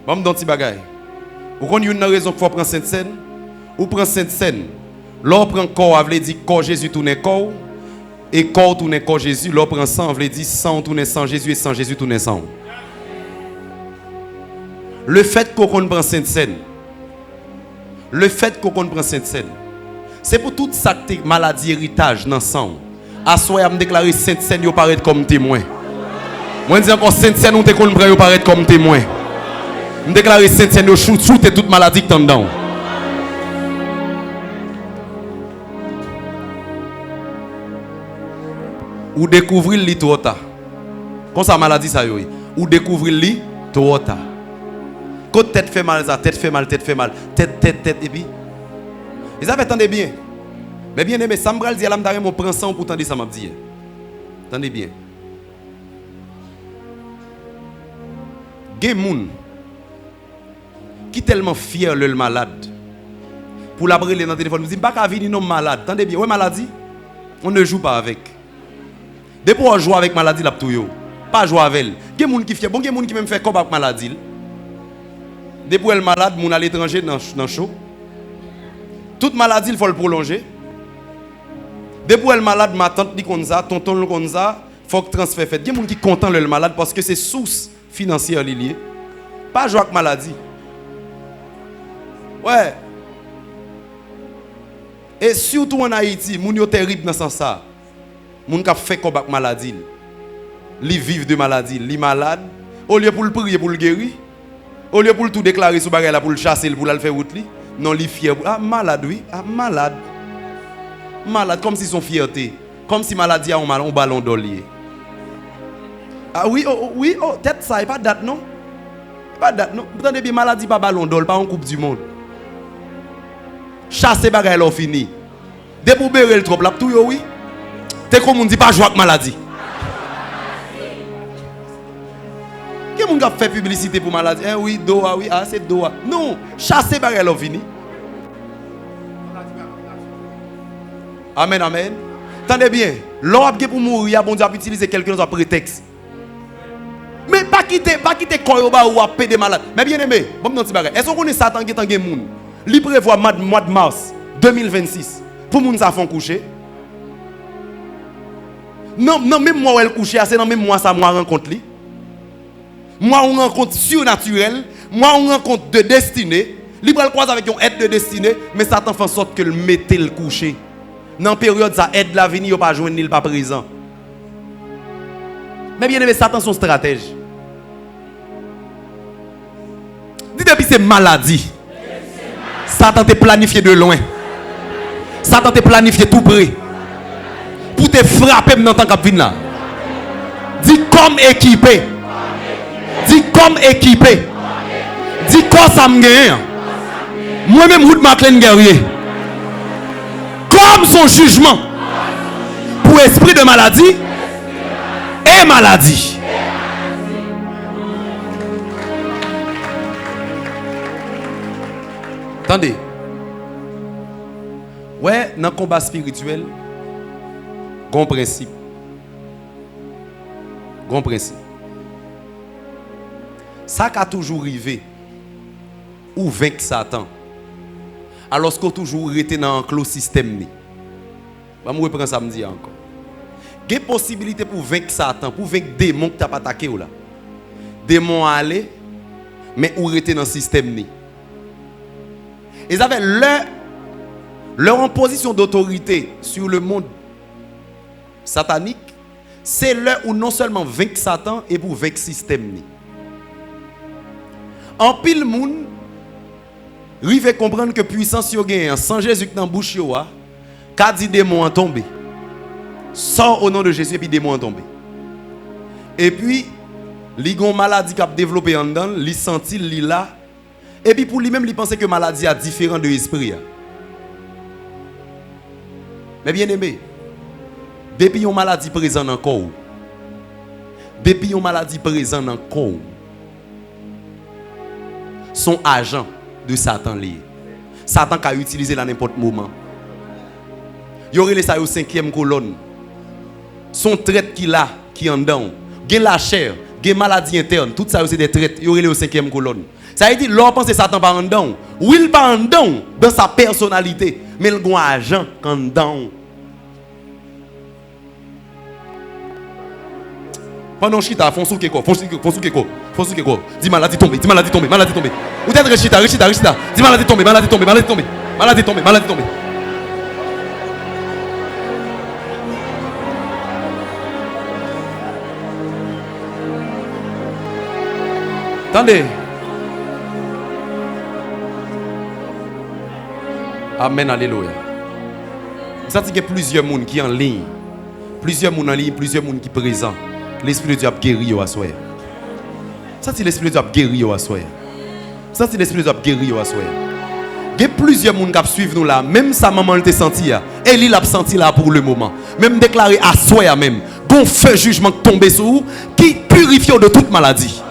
Bon dans petit bagay. Ou qu'on y une raison qu'il faut prendre Sainte Seine, ou prend Sainte Seine. L'on prend corps, veut dire corps Jésus tourne corps et corps tourne corps Jésus, l'on prend sang, veut dire sang tourne sang Jésus et sang Jésus tourne sang. Le fait qu'on prend Sainte Seine, le fait qu'on prend Sainte Seine, c'est pour toute ça maladie héritage dans le sang. À soi, je déclare Sainte Seine paraît comme témoin. Moi, je dis encore Sainte Seine, on te comprend paraît comme témoin. Je déclare Sainte Seine, shoot et toute maladie qui est dedans. Ou découvrir li trop tard. Comme ça maladie ça yo. Ou découvrir li trop tard. Quand tête fait mal ça, tête fait mal, tête fait mal, tête et puis. Et ça fait attendez bien. Mais bien aimé, ça me dit à l'âme mon prend sang pour tendre ça m'a dit. Attendez bien. Gen moun qui tellement fier le malade. Pour la brûler dans le téléphone, nous dit pas qu'à venir non malade. Attendez bien, ouais maladie, on ne joue pas avec. Depuis on joue avec maladie la tout yo, pas jouer avec elle. Gen moun qui fier, bon gen moun qui même fait comme avec maladie. Depuis elle malade, moun à l'étranger dans chaud. Toute maladie, il faut le prolonger. Depuis elle malade, ma tante dit comme ça, tonton dit comme ça, faut que transfert fait. Il y a des gens qui sont contents le malade parce que c'est source financière liée. Pas jouer avec maladie. Ouais. Et surtout en Haïti, moun yo terrible dans ce sens ça. Moun qui fait combat avec maladie. Li vivent de maladie, li malade, au lieu pour le prier pour le guérir. Au lieu pour tout déclarer sous bagay là pour le chasser pour le faire route li, non li fier. Ah malade oui, ah malade. Malade comme si son fierté, comme si maladie a un ballon d'olier. Ah oui, oh, oui, oh, tête ça, pas date non. Pas date, non. Vous entendez bien, maladie, pas ballon d'or, pas en Coupe du Monde. Chasser bagay l'on fini. Dès pour bérer le trop, là, tout yo, oui. T'es comme on dit, pas jouer avec maladie. Qui moun fait publicité pour maladie? Eh oui, doa, oui, ah, c'est doa. Non, chasser bagay l'on fini. Amen, amen. Tendez bien, l'homme qui pour mourir, bon Dieu a utilisé quelqu'un comme prétexte. Mais pas quitter Koyoba ou à péder malade. Mais bien aimé, bon non petit bagay. Est-ce qu'on connaît Satan qui est en moun? Li prévoit mois de mars 2026 pour moun ça font coucher. Non, même moi où elle coucher, c'est non même moi ça moi rencontre li. Moi on rencontre surnaturel, moi on rencontre de destinée. Li pral croise avec une aide de destinée, mais Satan fait en sorte que le mette le coucher. Dans période ça aide la venir pas joindre ni pas présent. Mais bien aimé, Satan son stratège. Dis depuis c'est maladie. Satan te planifié de loin. Satan te planifié tout près. Pour te frapper dans ton cap là. Dis comme équipé. Dis comme équipé. Dis quoi ça me gagne. Moi-même, Wood McLean guerrier. Comme son jugement pour esprit de maladie et maladie. Attendez. Ouais, dans le combat spirituel, grand principe. Grand principe. Ça qui a toujours arrivé, ou vaincre Satan, alors qu'on toujours été dans un clos système. Je vais reprendre samedi encore. Il y a une possibilité pour vaincre Satan, pour vaincre des démons qui t'ont attaqué. Démons aller, mais ou rester dans le système. Ils avaient leur imposition d'autorité sur le monde satanique. C'est là où non seulement vaincre Satan et pour vaincre le système. En pile monde, rive comprendre que puissance yo gagne sans Jésus qui dans bouche yo a, qu'a dit démon en tomber. Sort au nom de Jésus et puis démon en tomber. Et puis li gon maladie qui a développé en dedans, li senti li là et puis pour lui-même il pensait que maladie a différent de l'esprit. Mais bien aimé, depuis une maladie présente dans le corps, depuis une maladie présente dans le corps, son agent de Satan lié. Satan qui a utilisé à n'importe moment. Il y aurait les 5e colonne. Son traite qu'il a, qui est en dedans. Il y a la chair, il y a maladie interne. Tout ça, c'est des traites. Il y aurait les 5e colonne. Ça veut dire, l'homme pense que Satan pas en dedans. Oui, il pas en dedans dans sa personnalité. Mais il y a un agent en dedans. Pendant que chita, font sous quelque quoi. Dis maladie tombée. Ou peut-être chita. Dis maladie tombée. Attendez. Amen, alléluia. Ça dit qu'il y a plusieurs monde qui en ligne. Plusieurs monde en ligne, plusieurs monde qui présent. L'esprit de Dieu a guéri au soir. Ça c'est l'esprit de Dieu a guéri au soir. Ça c'est l'esprit de Dieu a guéri au soir. Il y a plusieurs monde qui suivent nous là, même sa maman le senti là, et il l'a senti là pour le moment. Même déclaré à soir même, gon feu jugement tombé sur vous qui purifie de toute maladie.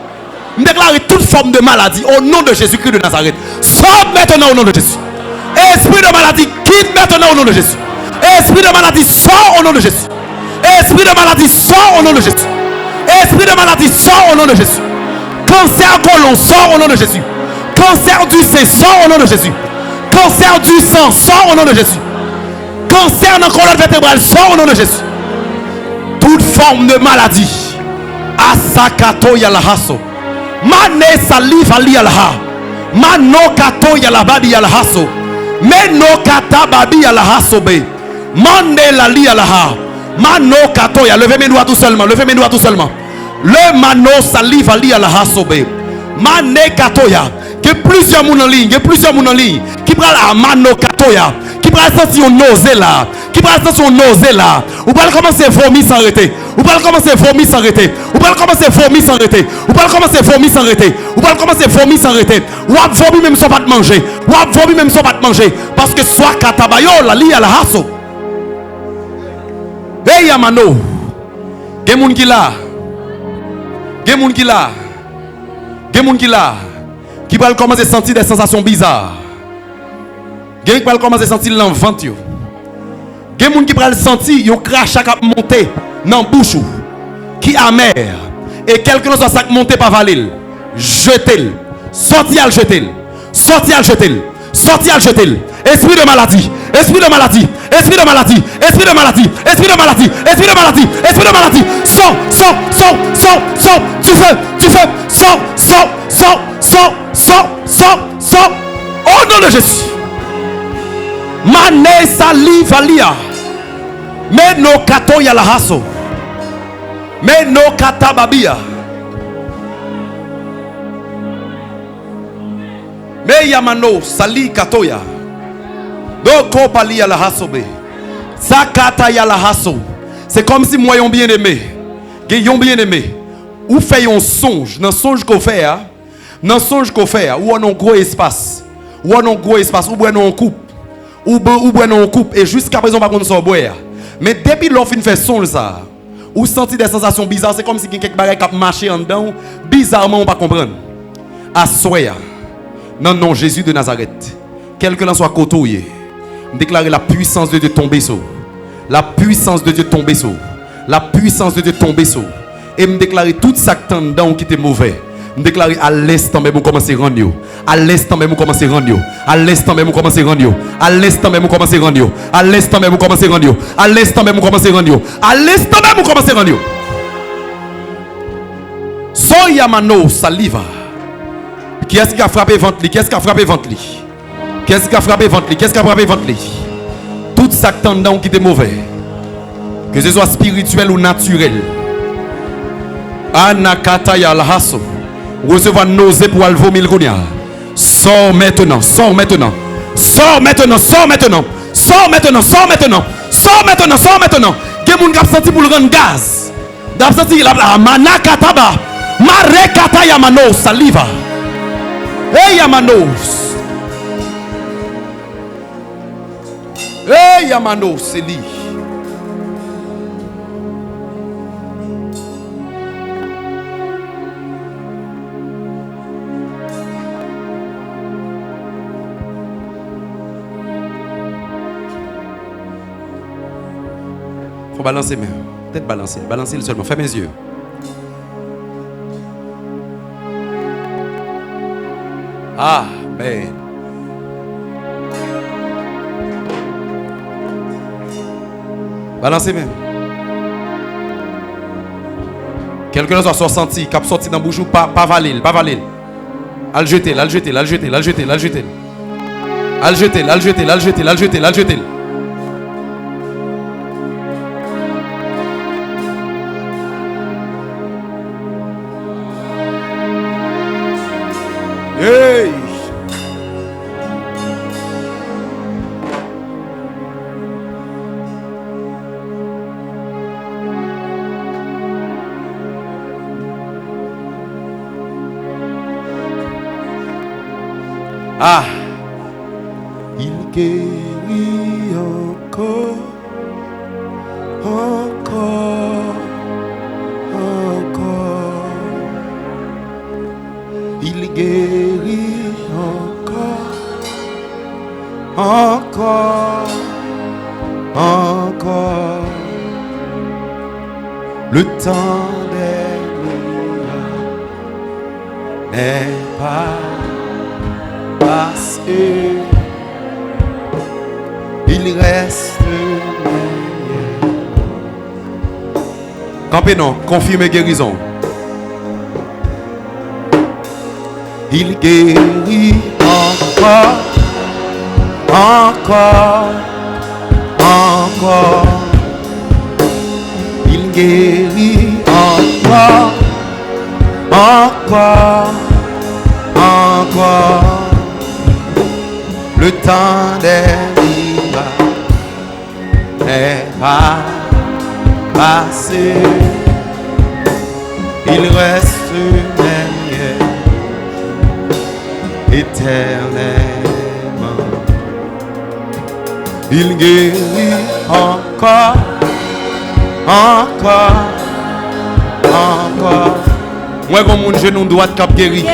Déclarer toute forme de maladie au nom de Jésus-Christ de Nazareth. Sors maintenant au nom de Jésus. Esprit de maladie, quitte maintenant au nom de Jésus. Esprit de maladie, sors au nom de Jésus. Esprit de maladie, sors au nom de Jésus. Esprit de maladie, sors au nom de Jésus. Cancer colon, sors au nom de Jésus. Cancer du sein, sors au nom de Jésus. Cancer du sang, sors au nom de Jésus. Cancer dans la colonne vertébrale, sors au nom de Jésus. Toute forme de maladie. Asakato yalahaso. Mane saliva lialha. Mano kato yalabadi yalhaso. Meno kata babi yalhaso be. Mande la lialha. Mano kato ya. Levez mes doigts tout seulement. Le mano saliva lialhaso be. Mane kato ya. Que plusieurs moun en ligne, qui prend la mano katoya, qui va sentir une nausée là, qui va sentir une nausée là, ou va commencer à vomir sans arrêter, ou va commencer à vomir sans arrêter, ou va commencer à vomir sans arrêter, ou va commencer à vomir sans arrêter, ou va commencer à vomir sans arrêter, ou va vomir même sans pas te manger, ou va vomir même sans pas te manger, parce que soit katabayo la li à la hasso. Hey Yamano, gen moun ki la, gen moun ki la, gen moun ki la, qui va commencer à sentir des sensations bizarres. Gen qui va commencer à sentir l'envente yo. Gen moun qui va sentir yon crachat qui monter dans bouche qui amer et quelque chose ça monter par valil. Jetez-le. Sorti à jeter. Sorti à jeter. Sorti à jeter. Esprit de maladie. Esprit de maladie. Esprit de maladie. Esprit de maladie. Esprit de maladie. Esprit de maladie. Esprit de maladie. Sors, sors, sors, sors, sors. Tu fais, sors, sors, sors, sors, sors, sors, sors. Au nom de Jésus. Mané sali valia. Mais no kato ya la haso. Mais no katababia. Mais yamano sali katoya. Doko pali ya la haso be. Sakata ya la haso. C'est comme si moi yon bien aimé. Yon bien aimé. Ou fait un songe. Dans songe qu'on fait. Dans songe qu'on fait. Ou on a un gros espace. Ou on a un gros espace. Ou on a un coupe. Ou on coupe. Et jusqu'à présent, par contre, on boire. Mais depuis l'offre fait songe ça. Ou senti des sensations bizarres. C'est comme si quelqu'un qui marché en dedans. Bizarrement, on ne peut pas comprendre. Assoya. Non, non, Jésus de Nazareth. Quel que l'en soit côtoyé. Déclarer la puissance de Dieu tomber sur. La puissance de Dieu tomber sur. La puissance de Dieu tomber sur. Et me déclarer tout ça qui est dedans qui était mauvais. Me déclarer à l'instant même, on commence à rendre. À l'instant même, on commence à rendre. À l'instant même, on commence à rendre. À l'instant même, on commence à rendre. À l'instant même, on commence à rendre. À l'instant même, on commence à rendre. À l'instant même, on commence à rendre. Soyamano saliva. Qui est-ce qui a frappé ventre? Qui est-ce qui a frappé ventre? Qui est-ce qui a frappé ventre? Qui est-ce qui a frappé ventre? Tout ça qui est dedans qui est mauvais. Que ce soit spirituel ou naturel. Anakata ya la haso. Recevoir nausée pour aller vomir le gounia. Sors maintenant, sors maintenant. Sors maintenant, sors maintenant. Sors maintenant, sors maintenant. Sors maintenant, sors maintenant. Que moun k'ap senti pour le rendre gaz. D'ap senti la manakataba. Marekata yamano saliva. Hey yamanos. Hey yamanos seli. Faut balancer même. Peut-être balancer. Balancer le seulement. Ferme mes yeux. Amen. Balancez même. Quelqu'un soit sorti, qui a sorti dans le bouchou, pas valil, pas valil. Al jeter, al jeter, al jeter, al jeter, al jeter. Al jeter, al jeter, al jeter, al jeter, al jeter. Hey! Ah! Il guérit encore, encore, encore. Il guérit encore, encore, encore. Le temps des miracles n'est pas passé. Il reste meilleur. Campez non, confirmez guérison. Il guérit encore, encore, encore. Il guérit encore, encore, encore. Le temps des miracles n'est pas passé. Il reste même éternellement. Il guérit encore, encore, encore. Moi comme mon genou droit cap guéri.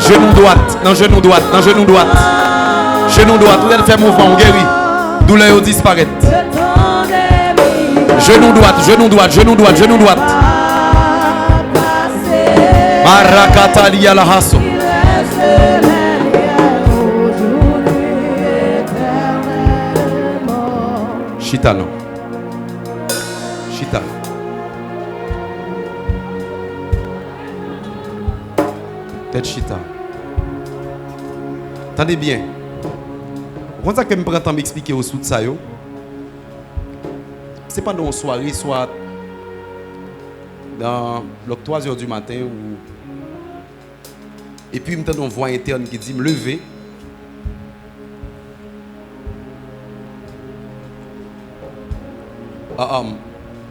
Genou droite, dans genou droite, dans genou droite. Genou droite, vous allez faire mouvement, guéri. Douleur disparaît. Genou droite, genou droite, genou droite, genou droite. Marakata liya la hasso. Chita non. Chita. Tête chita. Attendez bien. Vous savez que je prends le temps m'expliquer au sous de ça. C'est pas dans une soirée, soit dans 3h du matin. Et puis, je me une voix interne qui dit me lever.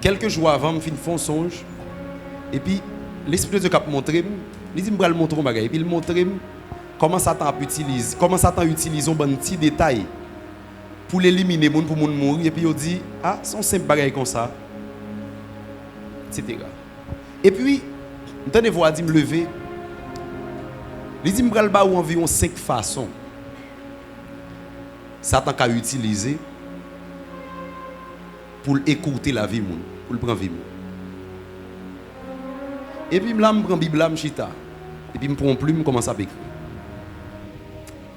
Quelques jours avant, je fais un songe. Et puis, l'esprit de Dieu a montré, il dit, je vais le montrer. Et puis, il montre comment Satan utilise un petit détail pour l'éliminer, pour le mourir. Et puis, il dit, ah, c'est un simple bagage comme ça. Etc. Et puis, je voix dit me lever. Il dit, je vais le environ 5 façons. Satan a utilisé pour écouter la vie, pour le prendre vie. Et puis, je prends la Bible, je chita. Et puis, je prends plume, je commence à écrire.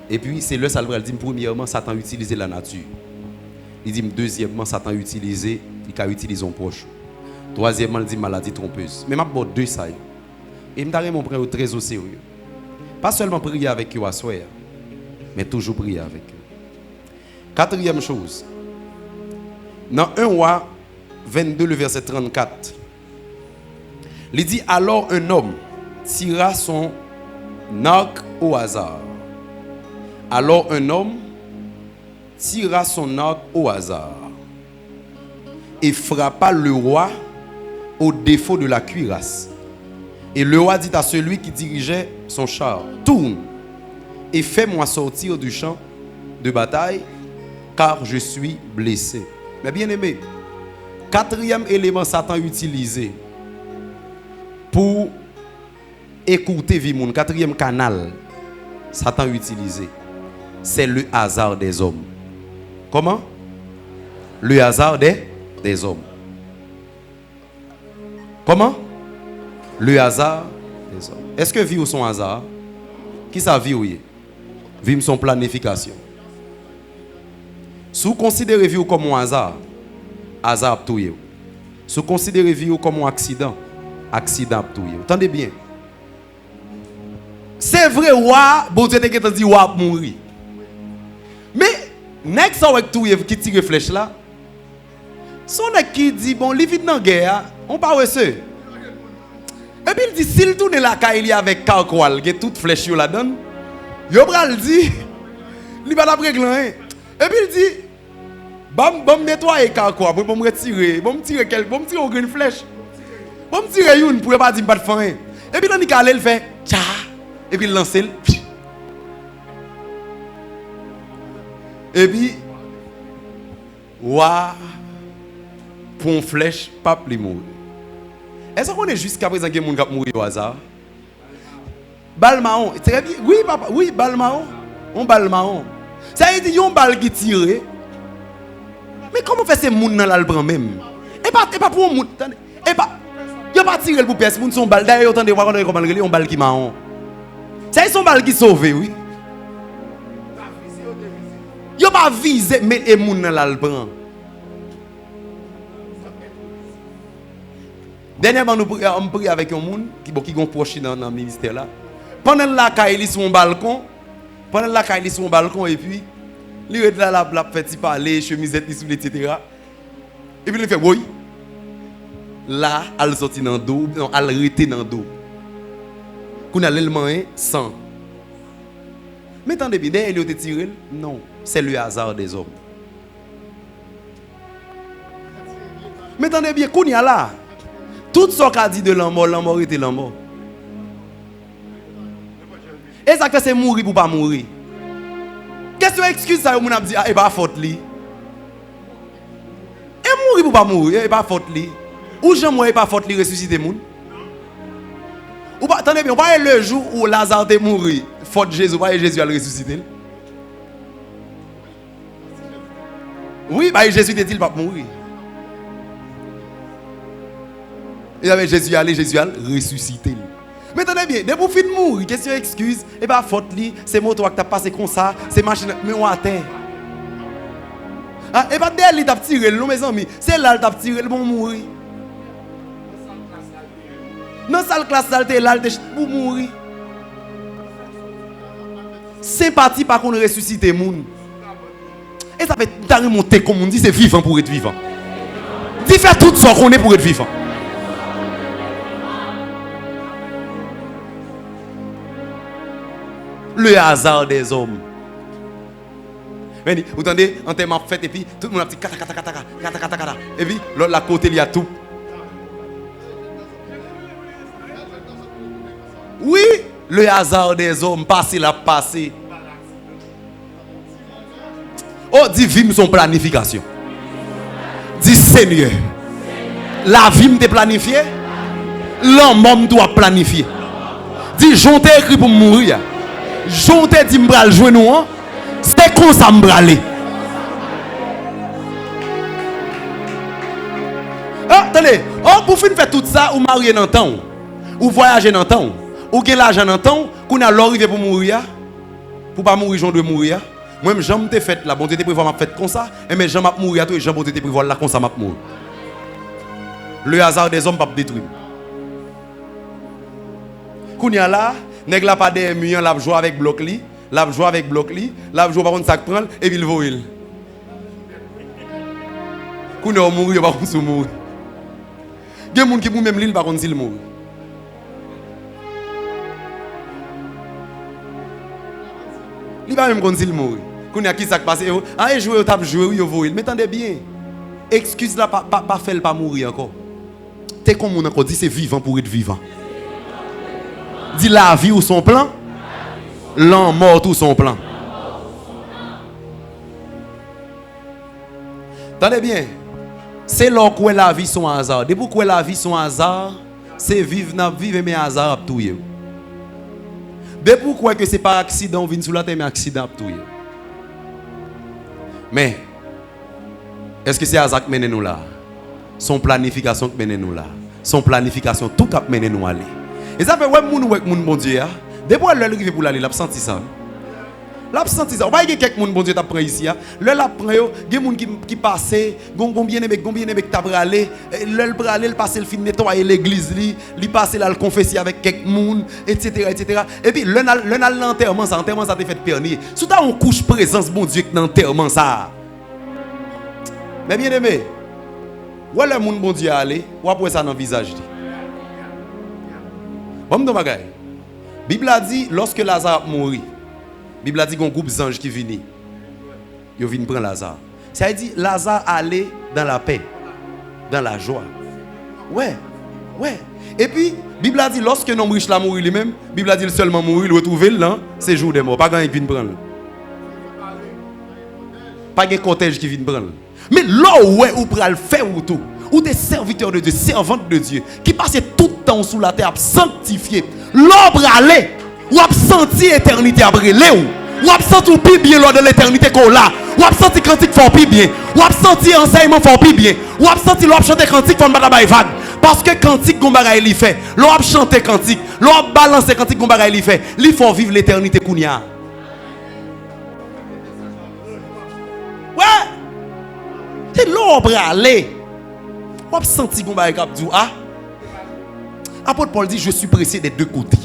Et puis, c'est le salval dit, premièrement, Satan a utilisé la nature. Il dit, deuxièmement, Satan a utilisé un proche. Troisièmement, il dit, maladie trompeuse. Mais je vais deux ça. Et je vais prendre très au sérieux. Pas seulement prier avec eux à soir, mais toujours prier avec eux. Quatrième chose. Dans 1 Roi 22, le verset 34, il dit, alors un homme tira son arc au hasard. Alors un homme tira son arc au hasard et frappa le roi au défaut de la cuirasse. Et le roi dit à celui qui dirigeait son char, tourne et fais-moi sortir du champ de bataille, car je suis blessé. Mais bien aimé, quatrième élément Satan utilisé pour écouter Vimoun, quatrième canal Satan utilisé, c'est le hasard des hommes. Comment? Le hasard des hommes. Comment? Le hasard des hommes. Est-ce que vivre son hasard? Qui ça vit? Vivre son planification. Si vous considérez vivre comme un hasard, hasard tout. Si vous considérez vivre comme un accident, accident tout. Entendez bien. C'est vrai, bon Dieu t'a dit wa mourir. Mais next avec tout qui tire flèche là, son qui dit bon, li vite dans guerre, on parle ça. Et puis il dit s'il tourne la caille avec Carquois, qui toute flèche là-dedans, yo bral dit li pas d'après glan. Et puis il dit bam nettoyer Carquois pour me retirer, bon me tirer une flèche. Bon me tirer une pour pas dire pas de fin. Et puis dans il il fait tcha et puis il lance le. Et puis wa pour une flèche pas plus mourir. Est-ce qu'on est jusqu'à présent que moun k'ap mourir au hasard? Balle marron, très bien. Oui papa, oui balle marron. On balle marron. Ça veut dire yon balle qui tire. Mais comment fait ces moun nan la prend même? Et pas pour moun. Et pas yo pas tirer pour personne, moun son balle d'ailleurs autant de voir comment on balle qui marron. Ça son balle qui sauve oui. Yo pas visé mais et moun nan la prend. Dernièrement, on prie avec un monde qui est proche dans le ministère là. Pendant la caille sur mon balcon, et puis il est là la petit parler, chemisette sous etc. Et puis il fait oui. Là, elle sortit dans le dos, non, elle rete dans le dos. Qu'on a l'élément sans. Mais attendez bien, derrière il a tiré, non, c'est le hasard des hommes. Mais attendez bien, qu'on y a là. Tout ce qu'a dit de l'amour était l'amour. Et ça fait c'est mourir pour pas mourir. Qu'est-ce que excuse ça, on a dit, et pas faute li. Et mourir pour pas mourir, et pas faute li. Ou jamais et pas faute li ressusciter moun. Ou pas, attendez bien, on va le jour où Lazare est mort, faute Jésus, pas Jésus a ressuscité. Oui, bah Jésus dit-il pas mourir. Il avait Jésus allé, Jésus a ressuscité. Mais attendez bien, dès que vous finissez de mourir, question excuse, et pas faute li, c'est moto qui t'a passé comme ça, c'est machine, mais on a terre. Ah, et pas d'elle qui t'a tiré, mes amis, c'est là qui t'a tiré, bon mourir. Non, ça le classe d'alté, là, pour mourir. Sympathie par contre ressusciter moun. Et ça fait t'arriver monter comme on dit, c'est vivant pour être vivant. Dis faire tout ce qu'on est pour être vivant. Le hasard des hommes. Vous entendez, en termes de fête, et puis tout le monde a dit kata. Et puis l'autre la côté, il y a tout. Oui, le hasard des hommes, passer la passé. Oh, dis vim son planification. Dis Seigneur, la vie me planifiée, l'homme doit planifier. Dis, j'en t'ai écrit pour mourir. J'en t'ai dit m'bral jouer nous, c'est comme ça m'braler. Oh, attendez, oh, pour finir faire tout ça, ou marier dans le temps, ou voyager dans le temps, ou gagner l'argent dans le temps, qu'on a l'arrivée pour mourir, pour pas mourir, j'en dois mourir. Moi, j'aime te fait la bonté te prévoir m'a fait comme ça, et mais j'aime mourir toi et j'aime bonté te prévoir là comme ça m'a mourir. Le hasard des hommes pas détruire. Kounya là, nèg la pas des millions la jouer avec bloc li, la jouer avec bloc li, la jouer par contre sac prendre et puis il voit. Kounya mourir par contre sou mourir. Gen moun ki pou même l'île par contre s'il mourir. Il va même contre s'il mourir. Qu'on a qui ça passe ah jouer au table jouer yo voil. Mais attendez bien. Excuse là pas faire pas mourir encore. T'es comme on encore dit c'est vivant pour être vivant. Dis la vie ou son plan, l'en mort ou son plan. Attendez bien. C'est là que la vie son hasard. Depuis que la vie son hasard, c'est vivre mais hasard tout yo. Depuis pourquoi que c'est pas accident vient sur la terre mais accident tout. Mais est-ce que c'est hasard qui mène nous là? Son planification qui mène nous là. Son planification tout qui mène nous aller. Et ça fait ouais moun bon Dieu. Depuis le arrivé pour l'aller, l'a senti ça. L'a senti ça. On va y quelques moun bon Dieu t'a prend ici. Le la prend yo, gen moun qui passé, gon bien aimé t'a bralé, le bralé le passer le fin nettoyer l'église li passer là le confesser avec quelques moun etc. Et puis le l'enterrement ça t'est fait pernier. Sous ta on couche présence bon Dieu dans l'enterrement ça. Mais bien aimé, où le moun bon Dieu aller, ou après ça dans visage li. Bon me bagay. Bible a dit lorsque Lazare mourit. Bible a dit qu'il y a un groupe d'anges qui viennent. Ils viennent prendre Lazare. Ça veut dire Lazare allait dans la paix, dans la joie. Ouais. Et puis, Bible a dit lorsque l'homme riche l'a mouru lui-même, Bible a dit seulement mourir, il retrouve là, c'est jour des morts. Pas quand il vient prendre. Pas un cortège qui vient prendre. Mais là où pour le faire ou tout, ou des serviteurs de Dieu, servantes de Dieu, qui passaient tout le temps sous la terre sanctifiés, l'ombre allait. Ou a senti l'éternité après Léo. Ou a senti plus bien lors de l'éternité qu'on l'a. Ou a senti cantique fort plus bien. Ou a senti enseignement fort plus bien. Ou a senti l'on chanter cantique fort pas vague. Parce que cantique gon bagay li fait. L'on a chanter cantique, l'on a balancer cantique gon bagay li fait. Li faut vivre l'éternité kounya. Ouais. C'est l'ombre aller. Ou a senti gon bagay k'ap dou ah. Apôtre Paul dit je suis pressé des deux côtés.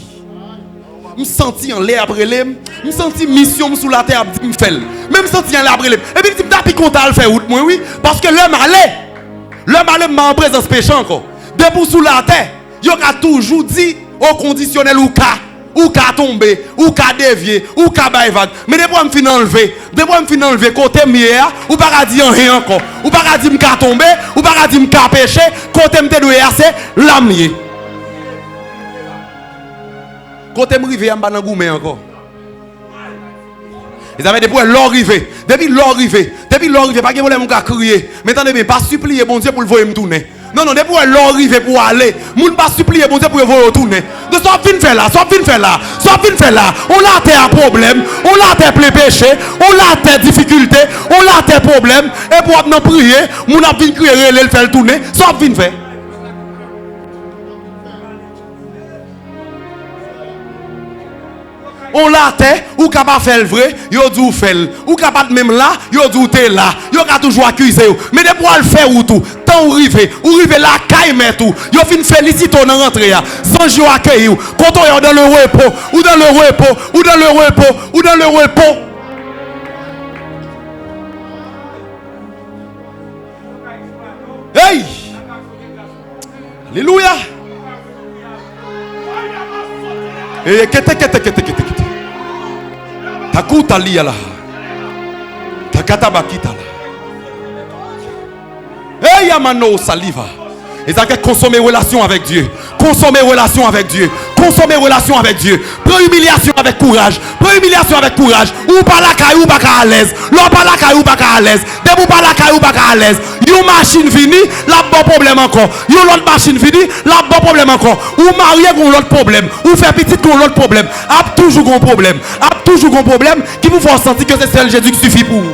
Je me sens en l'air après l'air, je me sens mission sous la terre, je me fais. Même senti en l'air après l'air. Et puis, je me dis, content à le faire, moi, oui. Parce que l'homme allait m'a en présence péché encore. Debout sous la terre, il a toujours dit au conditionnel ou cas. ou qu'à tomber, ou qu'à dévier, ou qu'à bailler vague. Mais depuis que je finis enlever, côté mieux, ou pas à dire rien encore. Ou pas à dire qu'à tomber, ou pas à dire qu'à pécher, côté me doit c'est l'amier. Côté me rive, en goumé encore. Ils avaient des points l'or rivé. Depuis l'or rivé, pas de problème à crier. Mais attendez bien, pas supplier bon Dieu pour le voir me tourner. Non, depuis l'or rivé pour aller. Moun pas supplier bon Dieu pour le voir retourner. Donc ça vient faire là. On l'a tes problème, on l'a tes péché, on l'a tes difficultés, on l'a tes problèmes. Et pour nous prier, moun a vient crier, le faire tourner. Ça vient faire. On l'a fait, ou capable faire le vrai, yo dit ou fait, ou capable même là, yo dit ou t'es là, yo ka toujours accusé. Mais de pour le faire ou tout, tant ou rive la caille met tout, yo fin féliciter dans rentrer sans jou accueillir, quand on est dans le repos, ou dans le repos, ou dans le repos, ou dans le repos. Hey! Alléluia! Et Takuta liala. Takata bakita la. Hey yamano saliva. Ils ont consommé relation avec Dieu. Consommer relation avec Dieu. Consommer relation avec Dieu. Prends humiliation avec courage. Prends humiliation avec courage. Ou pas la caille ou pas à l'aise. L'on pas la caille ou pas à l'aise. Debout pas la caille ou pas à l'aise. Une machine fini, la bon problème encore. Une autre machine fini, la bon problème encore. Ou marié con l'autre problème. Ou faire petit con l'autre problème. A toujours un problème. A toujours un problème qui vous fait sentir que c'est seul Jésus qui suffit pour vous.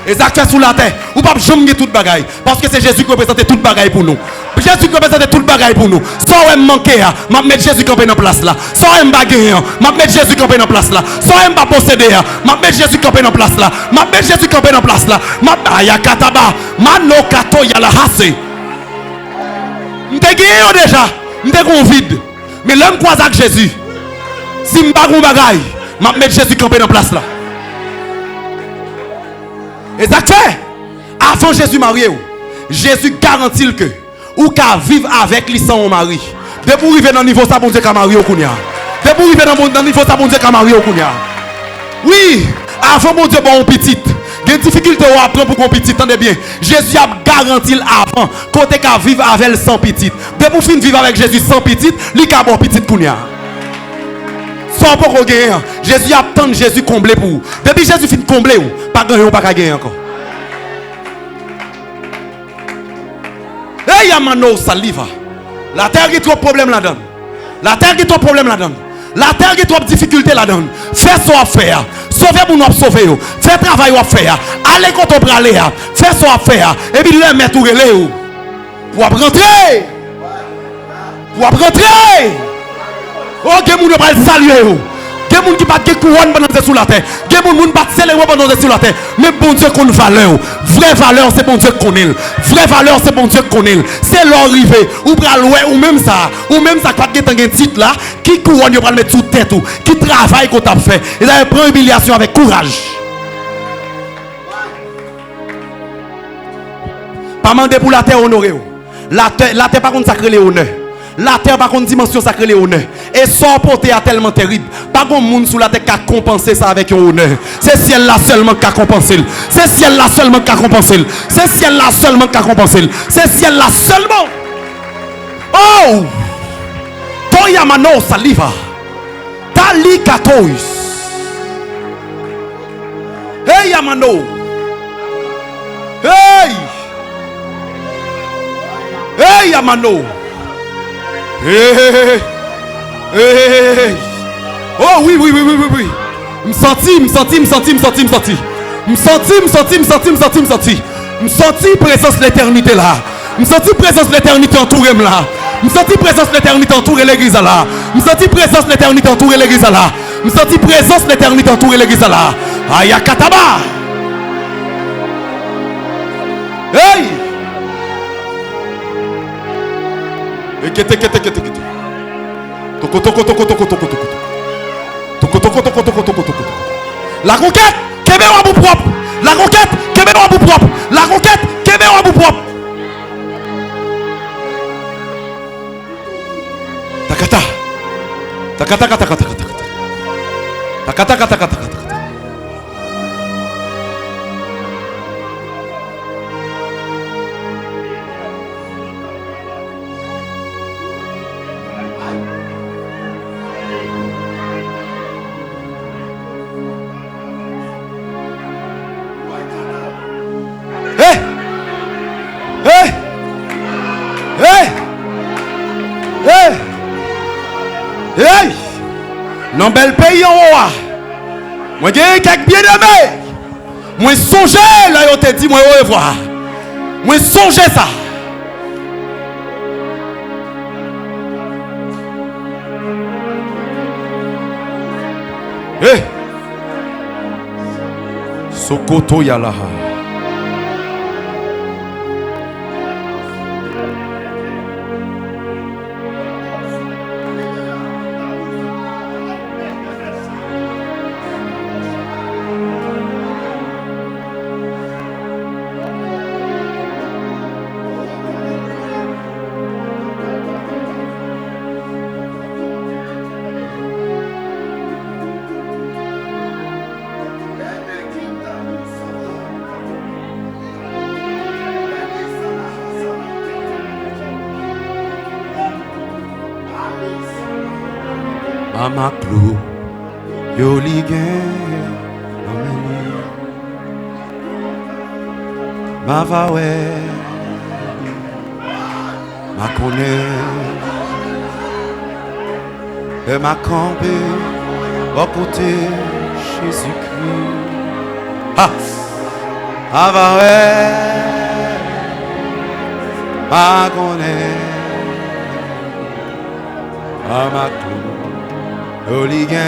Et ça fait sous la terre. Ou pas jamais toute bagaille. Parce que c'est Jésus qui représente toute bagaille pour nous. Jésus qui représente toute bagaille pour nous. Sans me manquer, m'a mettre Jésus campé dans place là. Sans me baguer, m'a mettre Jésus campé dans place là. Sans me posséder, m'a mettre Jésus campé dans place là. M'a mettre Jésus campé dans place là. M'a ya kataba, mano kato ya la hasse. M'te gagné déjà. M'te gon vide. Mais l'homme croise avec Jésus. Si m'ba gon bagaille, m'a mettre Jésus campé dans place là. Et ça fait, avant Jésus marié, Jésus garantit que ou qu'à vivre avec lui sans mari. Dès pour arriver dans le niveau ça bon Dieu qu'a marié au Kounia. Dès pour arriver dans le niveau ça bon Dieu qu'a marié au Kounia. Oui, avant mon Dieu bon petit. Il y a une difficulté à apprendre pour qu'on petit, attendez bien. Jésus a garanti avant côté qu'à vivre avec elle sans petit. Dès pour finir vivre avec Jésus sans petit, lui qu'a bon petit Kounia. Sans pour qu'on gagne. Jésus attend Jésus comblé pour vous. Depuis Jésus finit comblé ou pas gagner ou pas gagner encore. Hey yamano saliva. La terre qui a trop de problèmes là-dedans. La terre qui a trop de problèmes là-dedans. La terre qui a trop de difficultés là-dedans. Fais ce à faire. Sauvez pour nous sauver. Fais travail à faire. Allez quand on peut aller. Fais ce à faire. Et puis le mettre ou relais. Pour rentrer. Pour rentrer. Oh, il y a des gens qui saluer. Il y a des gens qui battent couronne pendant sous la terre. Il y a des gens qui battent célébrer pendant sous la terre. Mais bon Dieu qu'on valeur. Vraie valeur, c'est bon Dieu qu'on est. Vraie valeur, c'est bon Dieu qu'on est. C'est l'arrivée. Ou pral ou même ça. Ou même ça qui a un titre là. Qui couronne, il va mettre sous tête. Qui travaille qu'on t'a fait. Il a pris humiliation avec courage. Pas demander pour la terre honorée. La terre par contre sacrée les honneurs. La terre par contre dimension sacrée les honneurs. Et son porté est tellement terrible. Pas bon monde sous la terre qui a compensé ça avec un honneur. C'est ciel là seulement qui a compensé. C'est ciel là seulement qui a compensé. C'est ciel là seulement qui a compensé. C'est ciel là seulement. Oh! Toya mano saliva. Tali katois. Hey yamano. Hey! Hey yamano. Hey, hey. Oh oui. Me senti présence de l'éternité là. Me senti présence de l'éternité entourée là. Me senti présence de l'éternité entourée l'église là. Me senti présence de l'éternité entourée l'église là. Me senti présence de l'éternité entourée l'église là. Aya kataba. Hey! La conquête, Kébé à bout propre. La conquête, Kébé à bout propre. La conquête, Kébé à bout propre. Takata. Takata kata kata kata. Takata kata kata kata. Hey! Hey! Hey! Hey! Hey! Dans bel pays en haut. Moi j'ai quelques bien aimés. Moi songez là yo te dit moi au revoir. Moi songez ça. Hey! Sokoto yalaha. Amaklo yo ligen ma vawe ma connaît et ma campé au côté Jésus-Christ. Ah, ma vawe ma connaît Amaklo Oligan,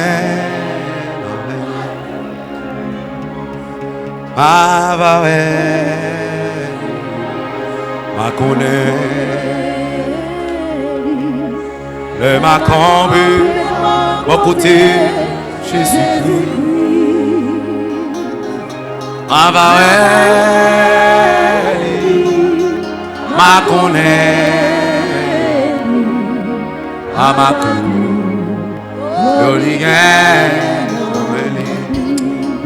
ma vawe, ma connaît, le ma cambu, au côté Jésus-Christ. Ma vawe, ma connaît, ma connaît. Holy God.